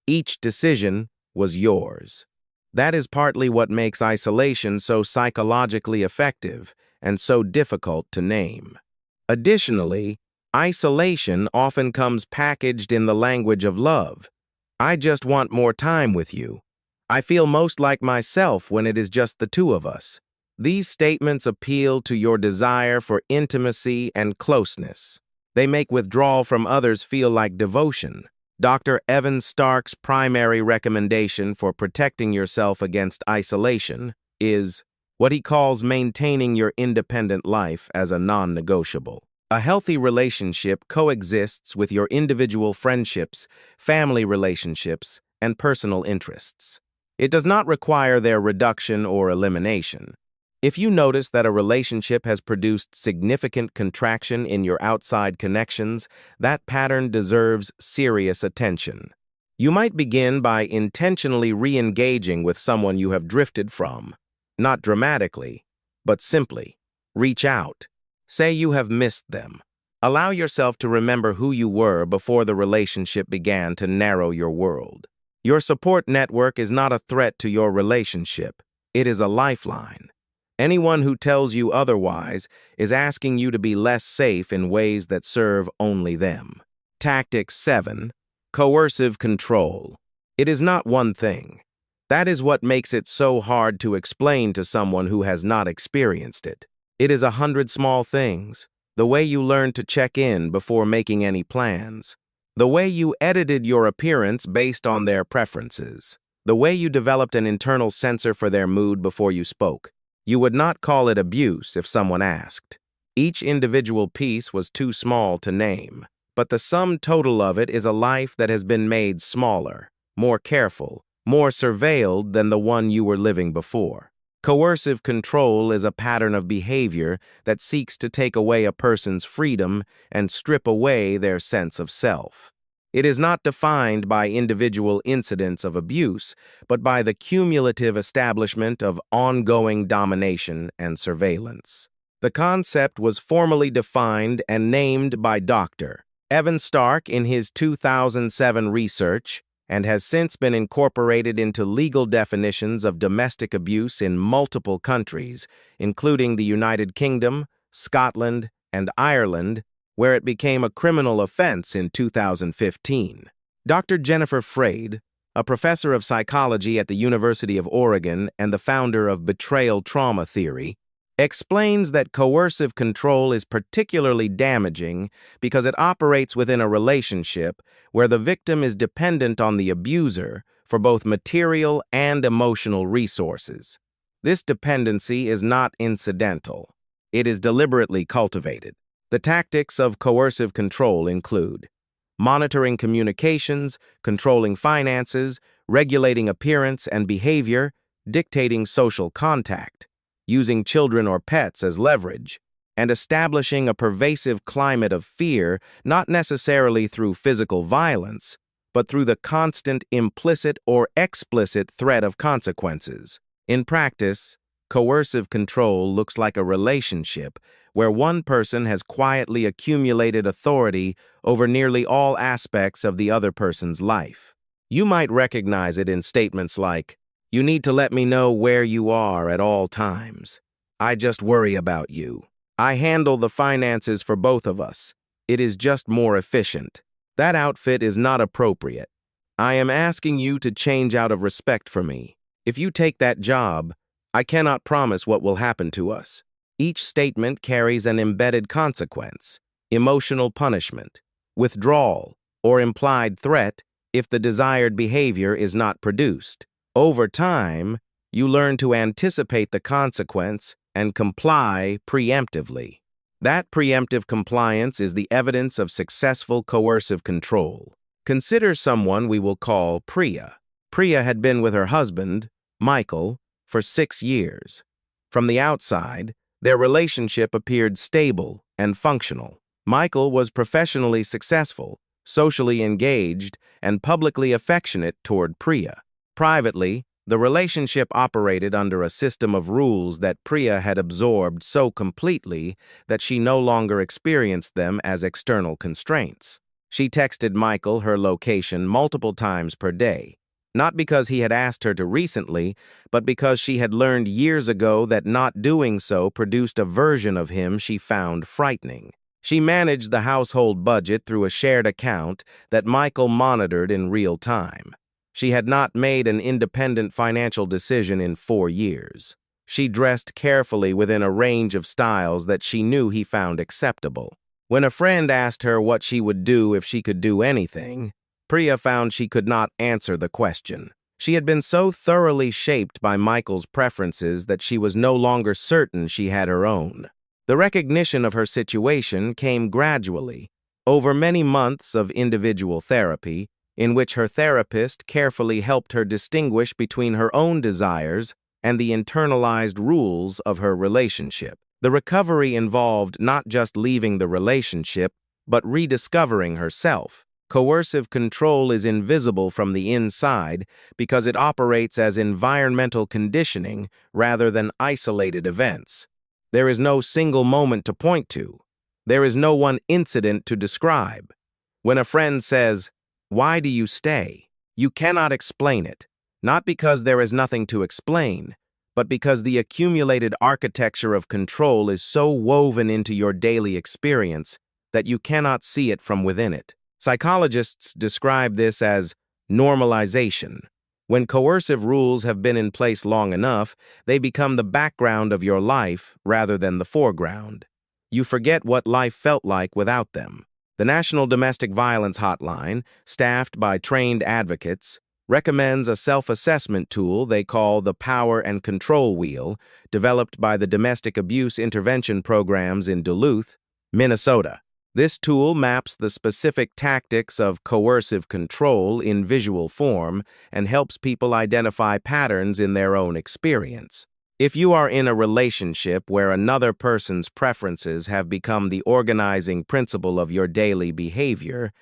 Each decision was yours. That is partly what makes isolation so psychologically effective and so difficult to name. Additionally, isolation often comes packaged in the language of love. "I just want more time with you. I feel most like myself when it is just the two of us." These statements appeal to your desire for intimacy and closeness. They make withdrawal from others feel like devotion. Dr. Evan Stark's primary recommendation for protecting yourself against isolation is what he calls maintaining your independent life as a non-negotiable. A healthy relationship coexists with your individual friendships, family relationships, and personal interests. It does not require their reduction or elimination. If you notice that a relationship has produced significant contraction in your outside connections, that pattern deserves serious attention. You might begin by intentionally re-engaging with someone you have drifted from. Not dramatically, but simply. Reach out. Say you have missed them. Allow yourself to remember who you were before the relationship began to narrow your world. Your support network is not a threat to your relationship. It is a lifeline. Anyone who tells you otherwise is asking you to be less safe in ways that serve only them. Tactic 7. Coercive control. It is not one thing. That is what makes it so hard to explain to someone who has not experienced it. It is 100 small things. The way you learned to check in before making any plans. The way you edited your appearance based on their preferences. The way you developed an internal sensor for their mood before you spoke. You would not call it abuse if someone asked. Each individual piece was too small to name, but the sum total of it is a life that has been made smaller, more careful, more surveilled than the one you were living before. Coercive control is a pattern of behavior that seeks to take away a person's freedom and strip away their sense of self. It is not defined by individual incidents of abuse, but by the cumulative establishment of ongoing domination and surveillance. The concept was formally defined and named by Dr. Evan Stark in his 2007 research and has since been incorporated into legal definitions of domestic abuse in multiple countries, including the United Kingdom, Scotland, and Ireland, where it became a criminal offense in 2015. Dr. Jennifer Freyd, a professor of psychology at the University of Oregon and the founder of betrayal trauma theory, explains that coercive control is particularly damaging because it operates within a relationship where the victim is dependent on the abuser for both material and emotional resources. This dependency is not incidental. It is deliberately cultivated. The tactics of coercive control include monitoring communications, controlling finances, regulating appearance and behavior, dictating social contact, using children or pets as leverage, and establishing a pervasive climate of fear, not necessarily through physical violence, but through the constant implicit or explicit threat of consequences. In practice, coercive control looks like a relationship where one person has quietly accumulated authority over nearly all aspects of the other person's life. You might recognize it in statements like, "You need to let me know where you are at all times. I just worry about you. I handle the finances for both of us. It is just more efficient. That outfit is not appropriate. I am asking you to change out of respect for me. If you take that job, I cannot promise what will happen to us." Each statement carries an embedded consequence: emotional punishment, withdrawal, or implied threat if the desired behavior is not produced. Over time, you learn to anticipate the consequence and comply preemptively. That preemptive compliance is the evidence of successful coercive control. Consider someone we will call Priya. Priya had been with her husband, Michael, for 6 years. From the outside, their relationship appeared stable and functional. Michael was professionally successful, socially engaged, and publicly affectionate toward Priya. Privately, the relationship operated under a system of rules that Priya had absorbed so completely that she no longer experienced them as external constraints. She texted Michael her location multiple times per day, not because he had asked her to recently, but because she had learned years ago that not doing so produced a version of him she found frightening. She managed the household budget through a shared account that Michael monitored in real time. She had not made an independent financial decision in 4 years. She dressed carefully within a range of styles that she knew he found acceptable. When a friend asked her what she would do if she could do anything, Priya found she could not answer the question. She had been so thoroughly shaped by Michael's preferences that she was no longer certain she had her own. The recognition of her situation came gradually, over many months of individual therapy, in which her therapist carefully helped her distinguish between her own desires and the internalized rules of her relationship. The recovery involved not just leaving the relationship, but rediscovering herself. Coercive control is invisible from the inside because it operates as environmental conditioning rather than isolated events. There is no single moment to point to. There is no one incident to describe. When a friend says, "Why do you stay?" you cannot explain it, not because there is nothing to explain, but because the accumulated architecture of control is so woven into your daily experience that you cannot see it from within it. Psychologists describe this as normalization. When coercive rules have been in place long enough, they become the background of your life rather than the foreground. You forget what life felt like without them. The National Domestic Violence Hotline, staffed by trained advocates, recommends a self-assessment tool they call the Power and Control Wheel, developed by the Domestic Abuse Intervention Programs in Duluth, Minnesota. This tool maps the specific tactics of coercive control in visual form and helps people identify patterns in their own experience. If you are in a relationship where another person's preferences have become the organizing principle of your daily behavior,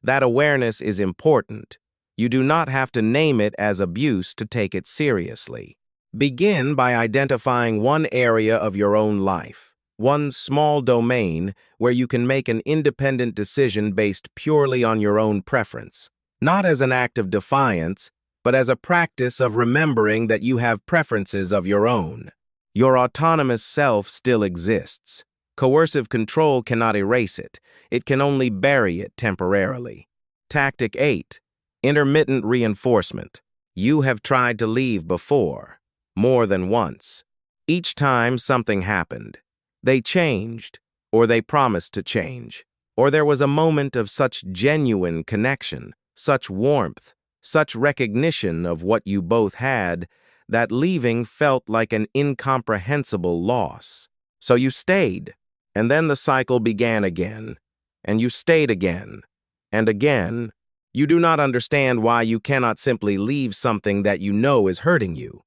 that awareness is important. You do not have to name it as abuse to take it seriously. Begin by identifying one area of your own life, one small domain where you can make an independent decision based purely on your own preference, not as an act of defiance, but as a practice of remembering that you have preferences of your own. Your autonomous self still exists. Coercive control cannot erase it. It can only bury it temporarily. Tactic 8. Intermittent reinforcement. You have tried to leave before, more than once. Each time something happened. They changed, or they promised to change, or there was a moment of such genuine connection, such warmth, such recognition of what you both had, that leaving felt like an incomprehensible loss. So you stayed, and then the cycle began again, and you stayed again, and again. You do not understand why you cannot simply leave something that you know is hurting you.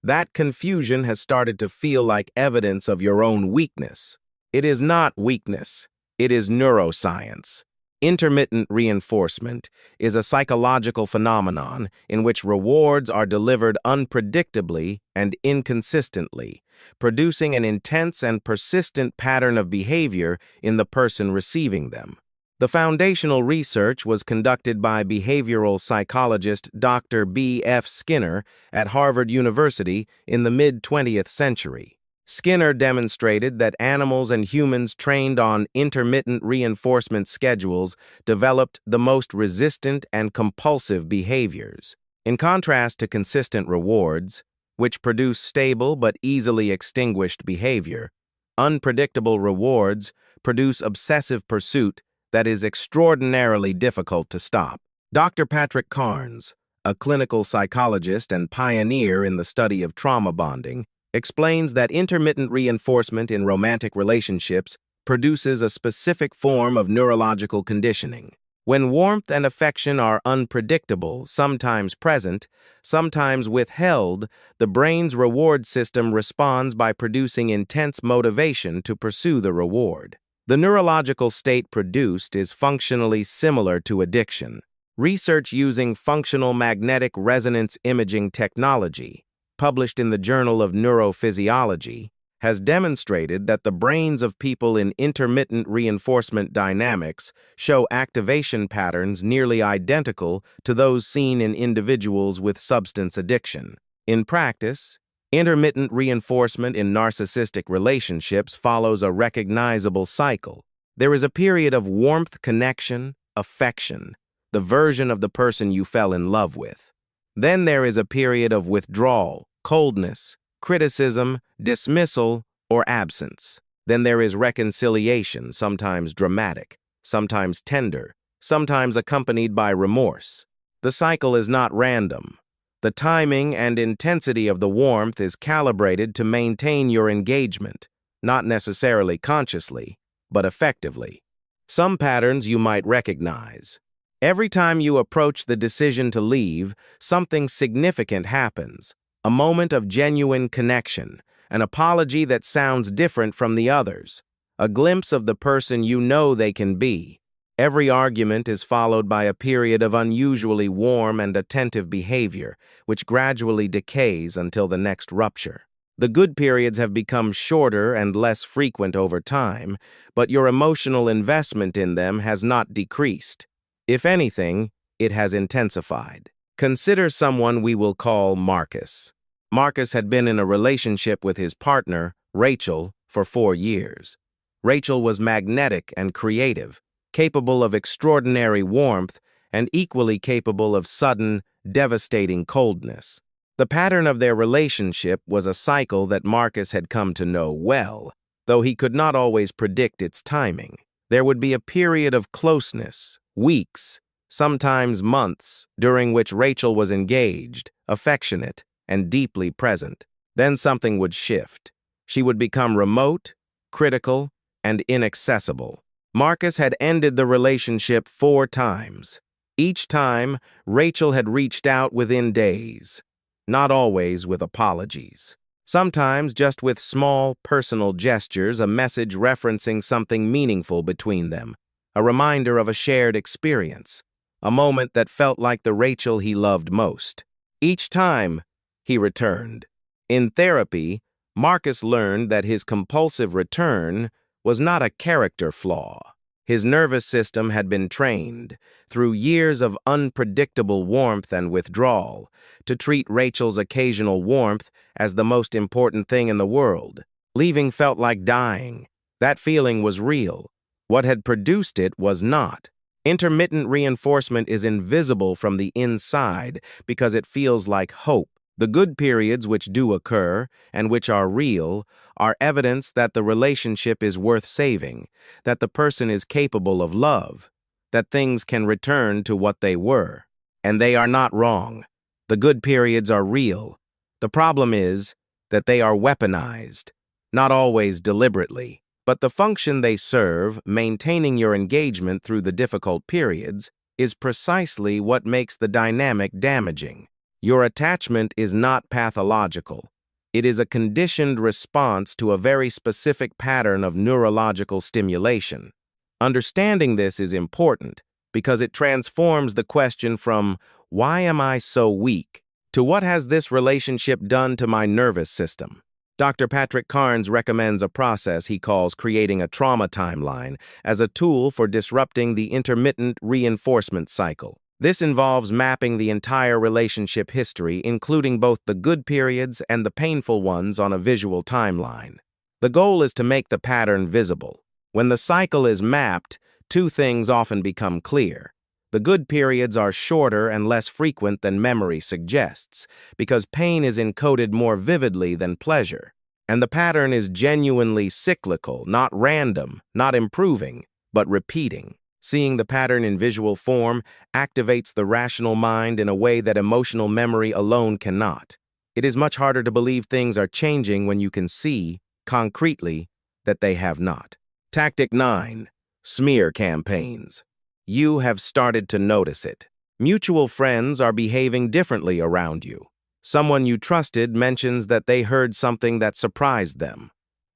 That confusion has started to feel like evidence of your own weakness. It is not weakness, it is neuroscience. Intermittent reinforcement is a psychological phenomenon in which rewards are delivered unpredictably and inconsistently, producing an intense and persistent pattern of behavior in the person receiving them. The foundational research was conducted by behavioral psychologist Dr. B. F. Skinner at Harvard University in the mid-20th century. Skinner demonstrated that animals and humans trained on intermittent reinforcement schedules developed the most resistant and compulsive behaviors. In contrast to consistent rewards, which produce stable but easily extinguished behavior, unpredictable rewards produce obsessive pursuit that is extraordinarily difficult to stop. Dr. Patrick Carnes, a clinical psychologist and pioneer in the study of trauma bonding, explains that intermittent reinforcement in romantic relationships produces a specific form of neurological conditioning. When warmth and affection are unpredictable, sometimes present, sometimes withheld, the brain's reward system responds by producing intense motivation to pursue the reward. The neurological state produced is functionally similar to addiction. Research using functional magnetic resonance imaging technology, published in the Journal of Neurophysiology, has demonstrated that the brains of people in intermittent reinforcement dynamics show activation patterns nearly identical to those seen in individuals with substance addiction. In practice, intermittent reinforcement in narcissistic relationships follows a recognizable cycle. There is a period of warmth, connection, affection, the version of the person you fell in love with. Then there is a period of withdrawal, coldness, criticism, dismissal, or absence. Then there is reconciliation, sometimes dramatic, sometimes tender, sometimes accompanied by remorse. The cycle is not random. The timing and intensity of the warmth is calibrated to maintain your engagement, not necessarily consciously, but effectively. Some patterns you might recognize. Every time you approach the decision to leave, something significant happens. A moment of genuine connection, an apology that sounds different from the others, a glimpse of the person you know they can be. Every argument is followed by a period of unusually warm and attentive behavior, which gradually decays until the next rupture. The good periods have become shorter and less frequent over time, but your emotional investment in them has not decreased. If anything, it has intensified. Consider someone we will call Marcus. Marcus had been in a relationship with his partner, Rachel, for 4 years. Rachel was magnetic and creative, capable of extraordinary warmth, and equally capable of sudden, devastating coldness. The pattern of their relationship was a cycle that Marcus had come to know well, though he could not always predict its timing. There would be a period of closeness, weeks, sometimes months, during which Rachel was engaged, affectionate, and deeply present. Then something would shift. She would become remote, critical, and inaccessible. Marcus had ended the relationship 4 times. Each time, Rachel had reached out within days, not always with apologies. Sometimes just with small, personal gestures, a message referencing something meaningful between them, a reminder of a shared experience, a moment that felt like the Rachel he loved most. Each time, he returned. In therapy, Marcus learned that his compulsive return was not a character flaw. His nervous system had been trained, through years of unpredictable warmth and withdrawal, to treat Rachel's occasional warmth as the most important thing in the world. Leaving felt like dying. That feeling was real. What had produced it was not. Intermittent reinforcement is invisible from the inside because it feels like hope. The good periods which do occur, and which are real, are evidence that the relationship is worth saving, that the person is capable of love, that things can return to what they were. And they are not wrong. The good periods are real. The problem is that they are weaponized, not always deliberately. But the function they serve, maintaining your engagement through the difficult periods, is precisely what makes the dynamic damaging. Your attachment is not pathological. It is a conditioned response to a very specific pattern of neurological stimulation. Understanding this is important because it transforms the question from, "Why am I so weak?" to "What has this relationship done to my nervous system?" Dr. Patrick Carnes recommends a process he calls creating a trauma timeline as a tool for disrupting the intermittent reinforcement cycle. This involves mapping the entire relationship history, including both the good periods and the painful ones, on a visual timeline. The goal is to make the pattern visible. When the cycle is mapped, two things often become clear. The good periods are shorter and less frequent than memory suggests, because pain is encoded more vividly than pleasure. And the pattern is genuinely cyclical, not random, not improving, but repeating. Seeing the pattern in visual form activates the rational mind in a way that emotional memory alone cannot. It is much harder to believe things are changing when you can see, concretely, that they have not. Tactic 9. Smear campaigns. You have started to notice it. Mutual friends are behaving differently around you. Someone you trusted mentions that they heard something that surprised them.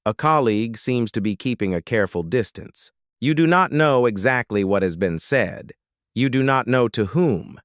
A colleague seems to be keeping a careful distance. You do not know exactly what has been said. You do not know to whom.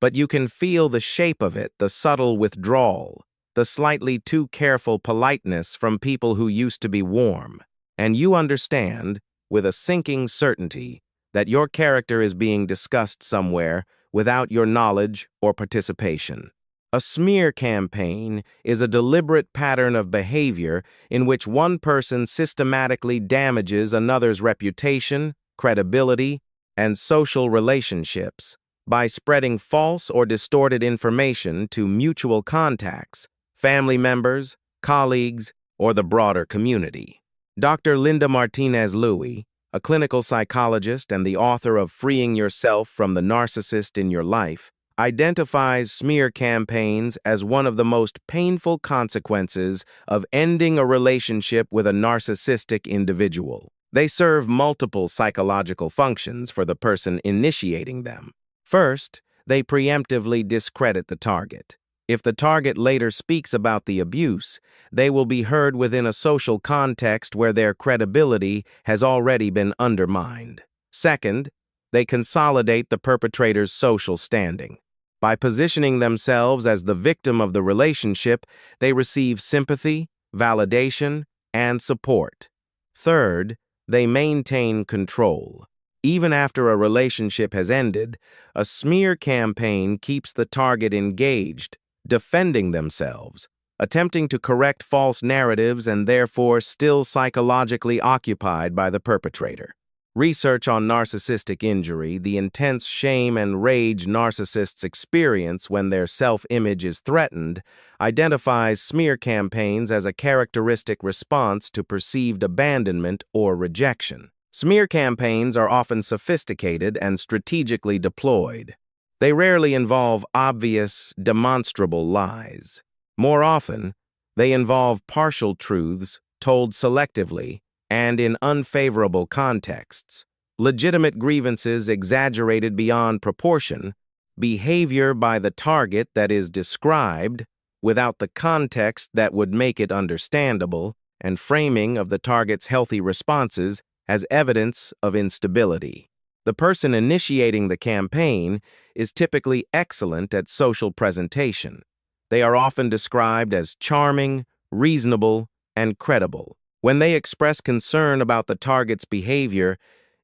But you can feel the shape of it, the subtle withdrawal, the slightly too careful politeness from people who used to be warm. And you understand, with a sinking certainty, that your character is being discussed somewhere without your knowledge or participation. A smear campaign is a deliberate pattern of behavior in which one person systematically damages another's reputation, credibility, and social relationships by spreading false or distorted information to mutual contacts, family members, colleagues, or the broader community. Dr. Linda Martinez-Louis, a clinical psychologist and the author of Freeing Yourself from the Narcissist in Your Life, identifies smear campaigns as one of the most painful consequences of ending a relationship with a narcissistic individual. They serve multiple psychological functions for the person initiating them. First, they preemptively discredit the target. If the target later speaks about the abuse, they will be heard within a social context where their credibility has already been undermined. Second, they consolidate the perpetrator's social standing. By positioning themselves as the victim of the relationship, they receive sympathy, validation, and support. Third, they maintain control. Even after a relationship has ended, a smear campaign keeps the target engaged, defending themselves, attempting to correct false narratives, and therefore still psychologically occupied by the perpetrator. Research on narcissistic injury, the intense shame and rage narcissists experience when their self-image is threatened, identifies smear campaigns as a characteristic response to perceived abandonment or rejection. Smear campaigns are often sophisticated and strategically deployed. They rarely involve obvious, demonstrable lies. More often, they involve partial truths told selectively and in unfavorable contexts, legitimate grievances exaggerated beyond proportion, behavior by the target that is described without the context that would make it understandable, and framing of the target's healthy responses as evidence of instability. The person initiating the campaign is typically excellent at social presentation. They are often described as charming, reasonable, and credible. When they express concern about the target's behavior,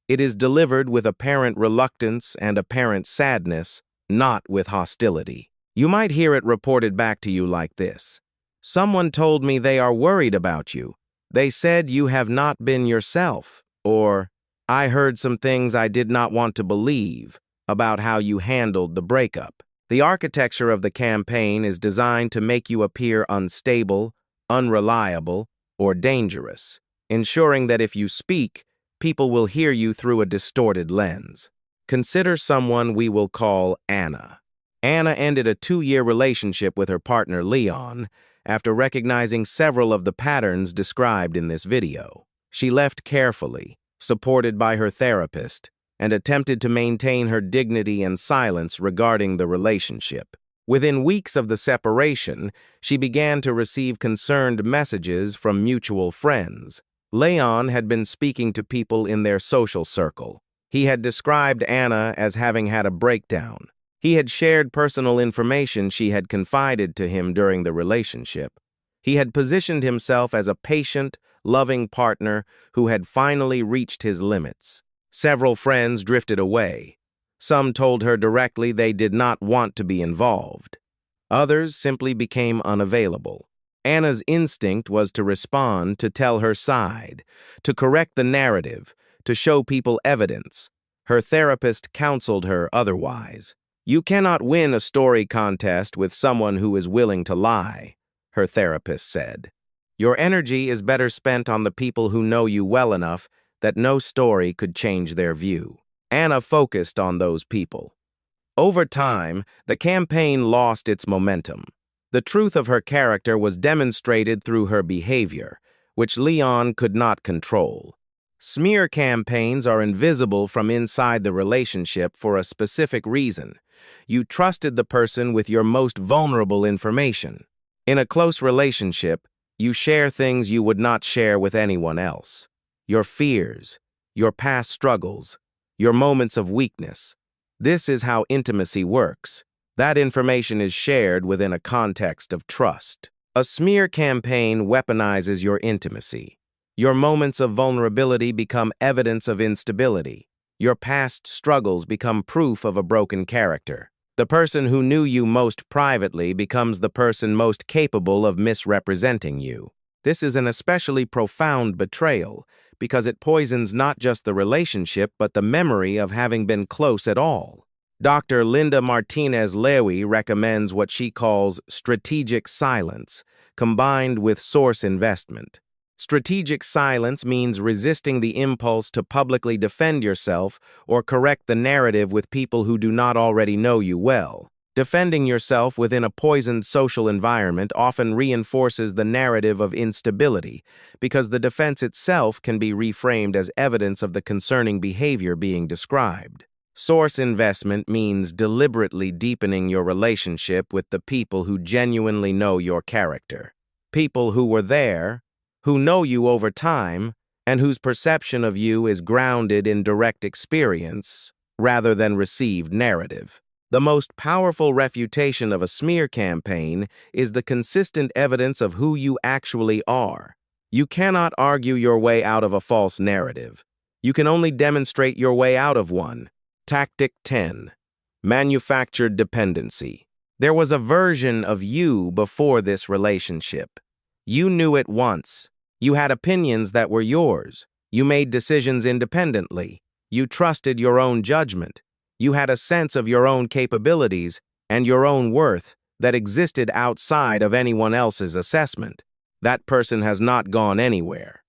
it is delivered with apparent reluctance and apparent sadness, not with hostility. You might hear it reported back to you like this: "Someone told me they are worried about you. They said you have not been yourself." Or, "I heard some things I did not want to believe about how you handled the breakup." The architecture of the campaign is designed to make you appear unstable, unreliable, or dangerous, ensuring that if you speak, people will hear you through a distorted lens. Consider someone we will call Anna. Anna ended a 2-year relationship with her partner Leon after recognizing several of the patterns described in this video. She left carefully, supported by her therapist, and attempted to maintain her dignity and silence regarding the relationship. Within weeks of the separation, she began to receive concerned messages from mutual friends. Leon had been speaking to people in their social circle. He had described Anna as having had a breakdown. He had shared personal information she had confided to him during the relationship. He had positioned himself as a patient, loving partner who had finally reached his limits. Several friends drifted away. Some told her directly they did not want to be involved. Others simply became unavailable. Anna's instinct was to respond, to tell her side, to correct the narrative, to show people evidence. Her therapist counseled her otherwise. "You cannot win a story contest with someone who is willing to lie," her therapist said. "Your energy is better spent on the people who know you well enough that no story could change their view." Anna focused on those people. Over time, the campaign lost its momentum. The truth of her character was demonstrated through her behavior, which Leon could not control. Smear campaigns are invisible from inside the relationship for a specific reason. You trusted the person with your most vulnerable information. In a close relationship, you share things you would not share with anyone else. Your fears, your past struggles, your moments of weakness. This is how intimacy works. That information is shared within a context of trust. A smear campaign weaponizes your intimacy. Your moments of vulnerability become evidence of instability. Your past struggles become proof of a broken character. The person who knew you most privately becomes the person most capable of misrepresenting you. This is an especially profound betrayal because it poisons not just the relationship but the memory of having been close at all. Dr. Linda Martinez-Lewy recommends what she calls strategic silence, combined with source investment. Strategic silence means resisting the impulse to publicly defend yourself or correct the narrative with people who do not already know you well. Defending yourself within a poisoned social environment often reinforces the narrative of instability, because the defense itself can be reframed as evidence of the concerning behavior being described. Source investment means deliberately deepening your relationship with the people who genuinely know your character. People who were there, who know you over time, and whose perception of you is grounded in direct experience rather than received narrative. The most powerful refutation of a smear campaign is the consistent evidence of who you actually are. You cannot argue your way out of a false narrative. You can only demonstrate your way out of one. Tactic 10. Manufactured dependency. There was a version of you before this relationship. You knew it once. You had opinions that were yours. You made decisions independently. You trusted your own judgment. You had a sense of your own capabilities and your own worth that existed outside of anyone else's assessment. That person has not gone anywhere,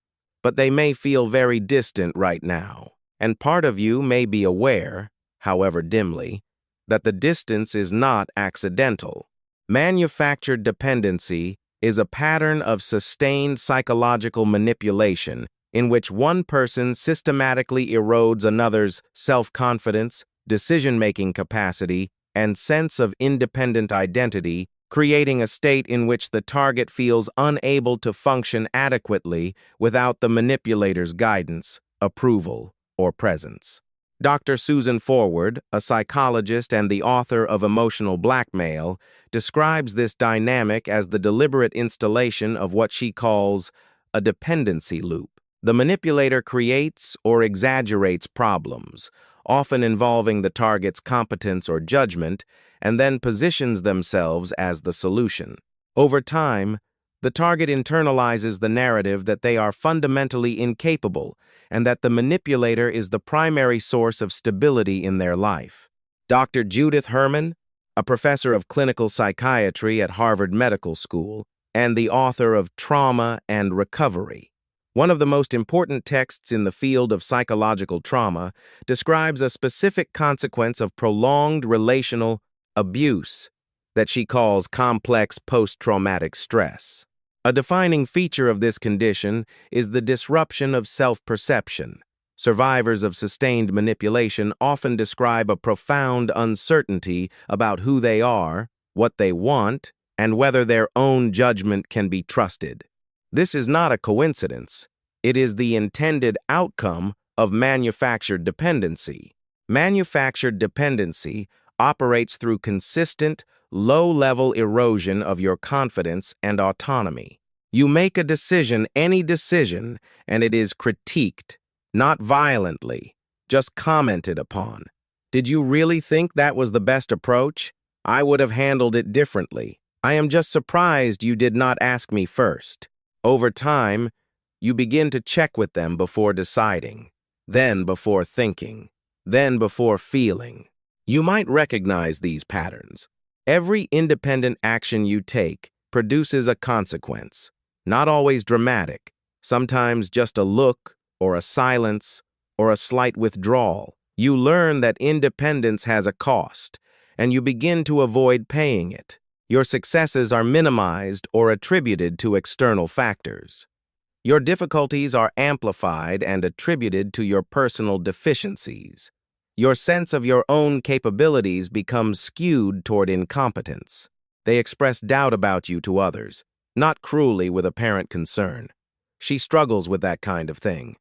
but they may feel very distant right now, and part of you may be aware, however dimly, that the distance is not accidental. Manufactured dependency is a pattern of sustained psychological manipulation in which one person systematically erodes another's self-confidence, decision-making capacity, and sense of independent identity, creating a state in which the target feels unable to function adequately without the manipulator's guidance, approval, or presence. Dr. Susan Forward, a psychologist and the author of Emotional Blackmail, describes this dynamic as the deliberate installation of what she calls a dependency loop. The manipulator creates or exaggerates problems, often involving the target's competence or judgment, and then positions themselves as the solution. Over time, the target internalizes the narrative that they are fundamentally incapable and that the manipulator is the primary source of stability in their life. Dr. Judith Herman, a professor of clinical psychiatry at Harvard Medical School and the author of Trauma and Recovery, one of the most important texts in the field of psychological trauma, describes a specific consequence of prolonged relational abuse that she calls complex post-traumatic stress. A defining feature of this condition is the disruption of self-perception. Survivors of sustained manipulation often describe a profound uncertainty about who they are, what they want, and whether their own judgment can be trusted. This is not a coincidence. It is the intended outcome of manufactured dependency. Manufactured dependency operates through consistent, low-level erosion of your confidence and autonomy. You make a decision, any decision, and it is critiqued, not violently, just commented upon. Did you really think that was the best approach? I would have handled it differently. I am just surprised you did not ask me first. Over time, you begin to check with them before deciding, then before thinking, then before feeling. You might recognize these patterns. Every independent action you take produces a consequence, not always dramatic, sometimes just a look or a silence or a slight withdrawal. You learn that independence has a cost, and you begin to avoid paying it. Your successes are minimized or attributed to external factors. Your difficulties are amplified and attributed to your personal deficiencies. Your sense of your own capabilities becomes skewed toward incompetence. They express doubt about you to others, not cruelly with apparent concern. She struggles with that kind of thing.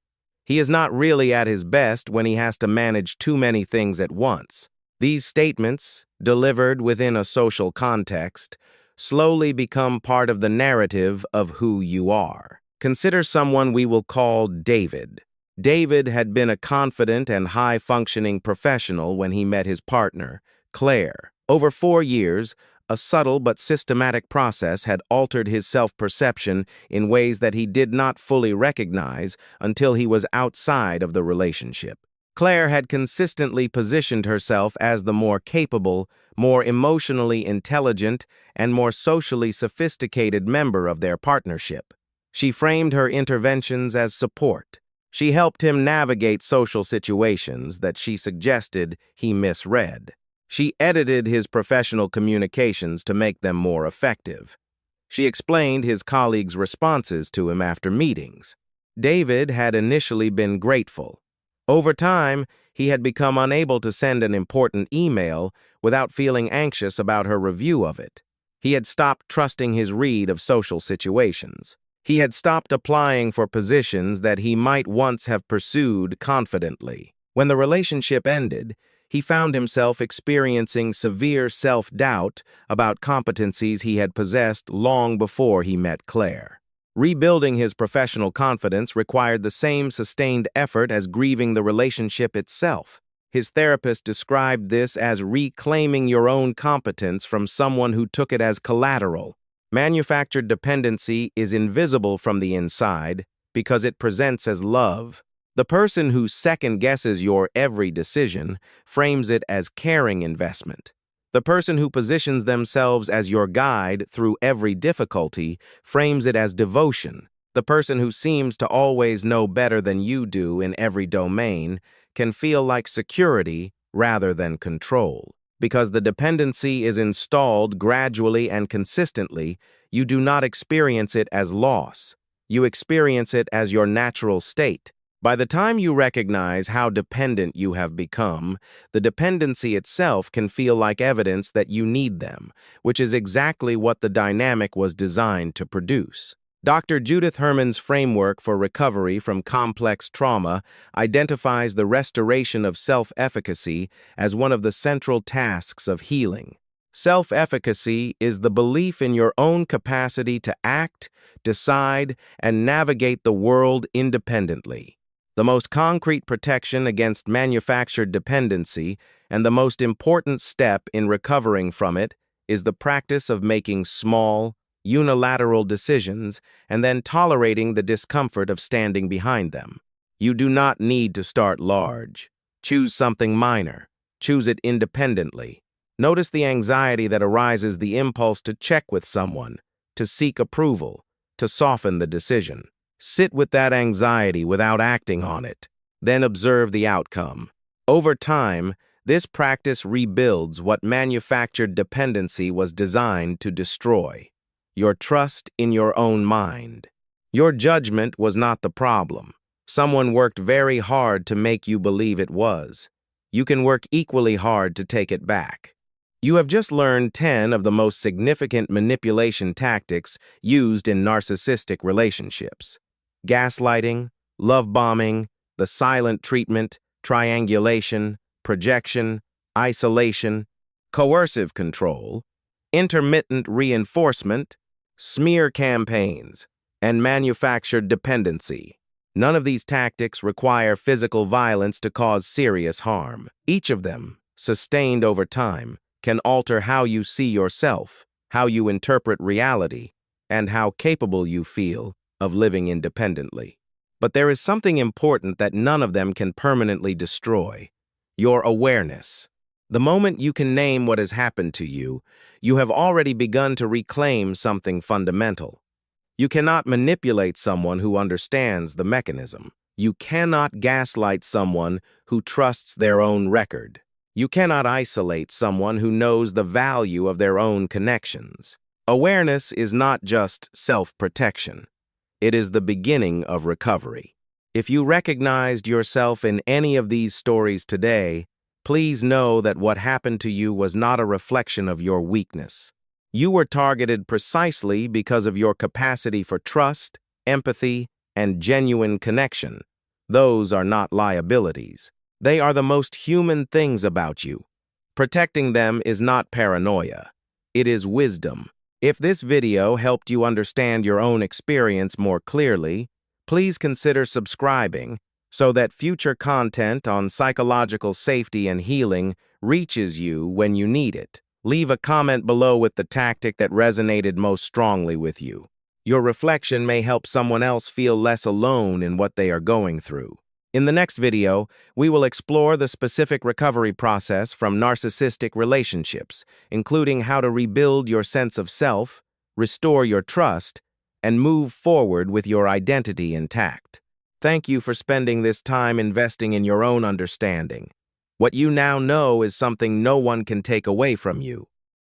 He is not really at his best when he has to manage too many things at once. These statements, delivered within a social context, slowly become part of the narrative of who you are. Consider someone we will call David. David had been a confident and high-functioning professional when he met his partner, Claire. Over 4 years, a subtle but systematic process had altered his self-perception in ways that he did not fully recognize until he was outside of the relationship. Claire had consistently positioned herself as the more capable, more emotionally intelligent, and more socially sophisticated member of their partnership. She framed her interventions as support. She helped him navigate social situations that she suggested he misread. She edited his professional communications to make them more effective. She explained his colleagues' responses to him after meetings. David had initially been grateful. Over time, he had become unable to send an important email without feeling anxious about her review of it. He had stopped trusting his read of social situations. He had stopped applying for positions that he might once have pursued confidently. When the relationship ended, he found himself experiencing severe self-doubt about competencies he had possessed long before he met Claire. Rebuilding his professional confidence required the same sustained effort as grieving the relationship itself. His therapist described this as reclaiming your own competence from someone who took it as collateral. Manufactured dependency is invisible from the inside because it presents as love. The person who second-guesses your every decision frames it as caring investment. The person who positions themselves as your guide through every difficulty frames it as devotion. The person who seems to always know better than you do in every domain can feel like security rather than control. Because the dependency is installed gradually and consistently, you do not experience it as loss. You experience it as your natural state. By the time you recognize how dependent you have become, the dependency itself can feel like evidence that you need them, which is exactly what the dynamic was designed to produce. Dr. Judith Herman's framework for recovery from complex trauma identifies the restoration of self-efficacy as one of the central tasks of healing. Self-efficacy is the belief in your own capacity to act, decide, and navigate the world independently. The most concrete protection against manufactured dependency and the most important step in recovering from it is the practice of making small, unilateral decisions and then tolerating the discomfort of standing behind them. You do not need to start large. Choose something minor. Choose it independently. Notice the anxiety that arises, the impulse to check with someone, to seek approval, to soften the decision. Sit with that anxiety without acting on it. Then observe the outcome. Over time, this practice rebuilds what manufactured dependency was designed to destroy: your trust in your own mind. Your judgment was not the problem. Someone worked very hard to make you believe it was. You can work equally hard to take it back. You have just learned 10 of the most significant manipulation tactics used in narcissistic relationships. Gaslighting, love bombing, the silent treatment, triangulation, projection, isolation, coercive control, intermittent reinforcement, smear campaigns, and manufactured dependency. None of these tactics require physical violence to cause serious harm. Each of them, sustained over time, can alter how you see yourself, how you interpret reality, and how capable you feel of living independently. But there is something important that none of them can permanently destroy: your awareness. The moment you can name what has happened to you, you have already begun to reclaim something fundamental. You cannot manipulate someone who understands the mechanism. You cannot gaslight someone who trusts their own record. You cannot isolate someone who knows the value of their own connections. Awareness is not just self-protection. It is the beginning of recovery. If you recognized yourself in any of these stories today, please know that what happened to you was not a reflection of your weakness. You were targeted precisely because of your capacity for trust, empathy, and genuine connection. Those are not liabilities. They are the most human things about you. Protecting them is not paranoia. It is wisdom. If this video helped you understand your own experience more clearly, please consider subscribing so that future content on psychological safety and healing reaches you when you need it. Leave a comment below with the tactic that resonated most strongly with you. Your reflection may help someone else feel less alone in what they are going through. In the next video, we will explore the specific recovery process from narcissistic relationships, including how to rebuild your sense of self, restore your trust, and move forward with your identity intact. Thank you for spending this time investing in your own understanding. What you now know is something no one can take away from you.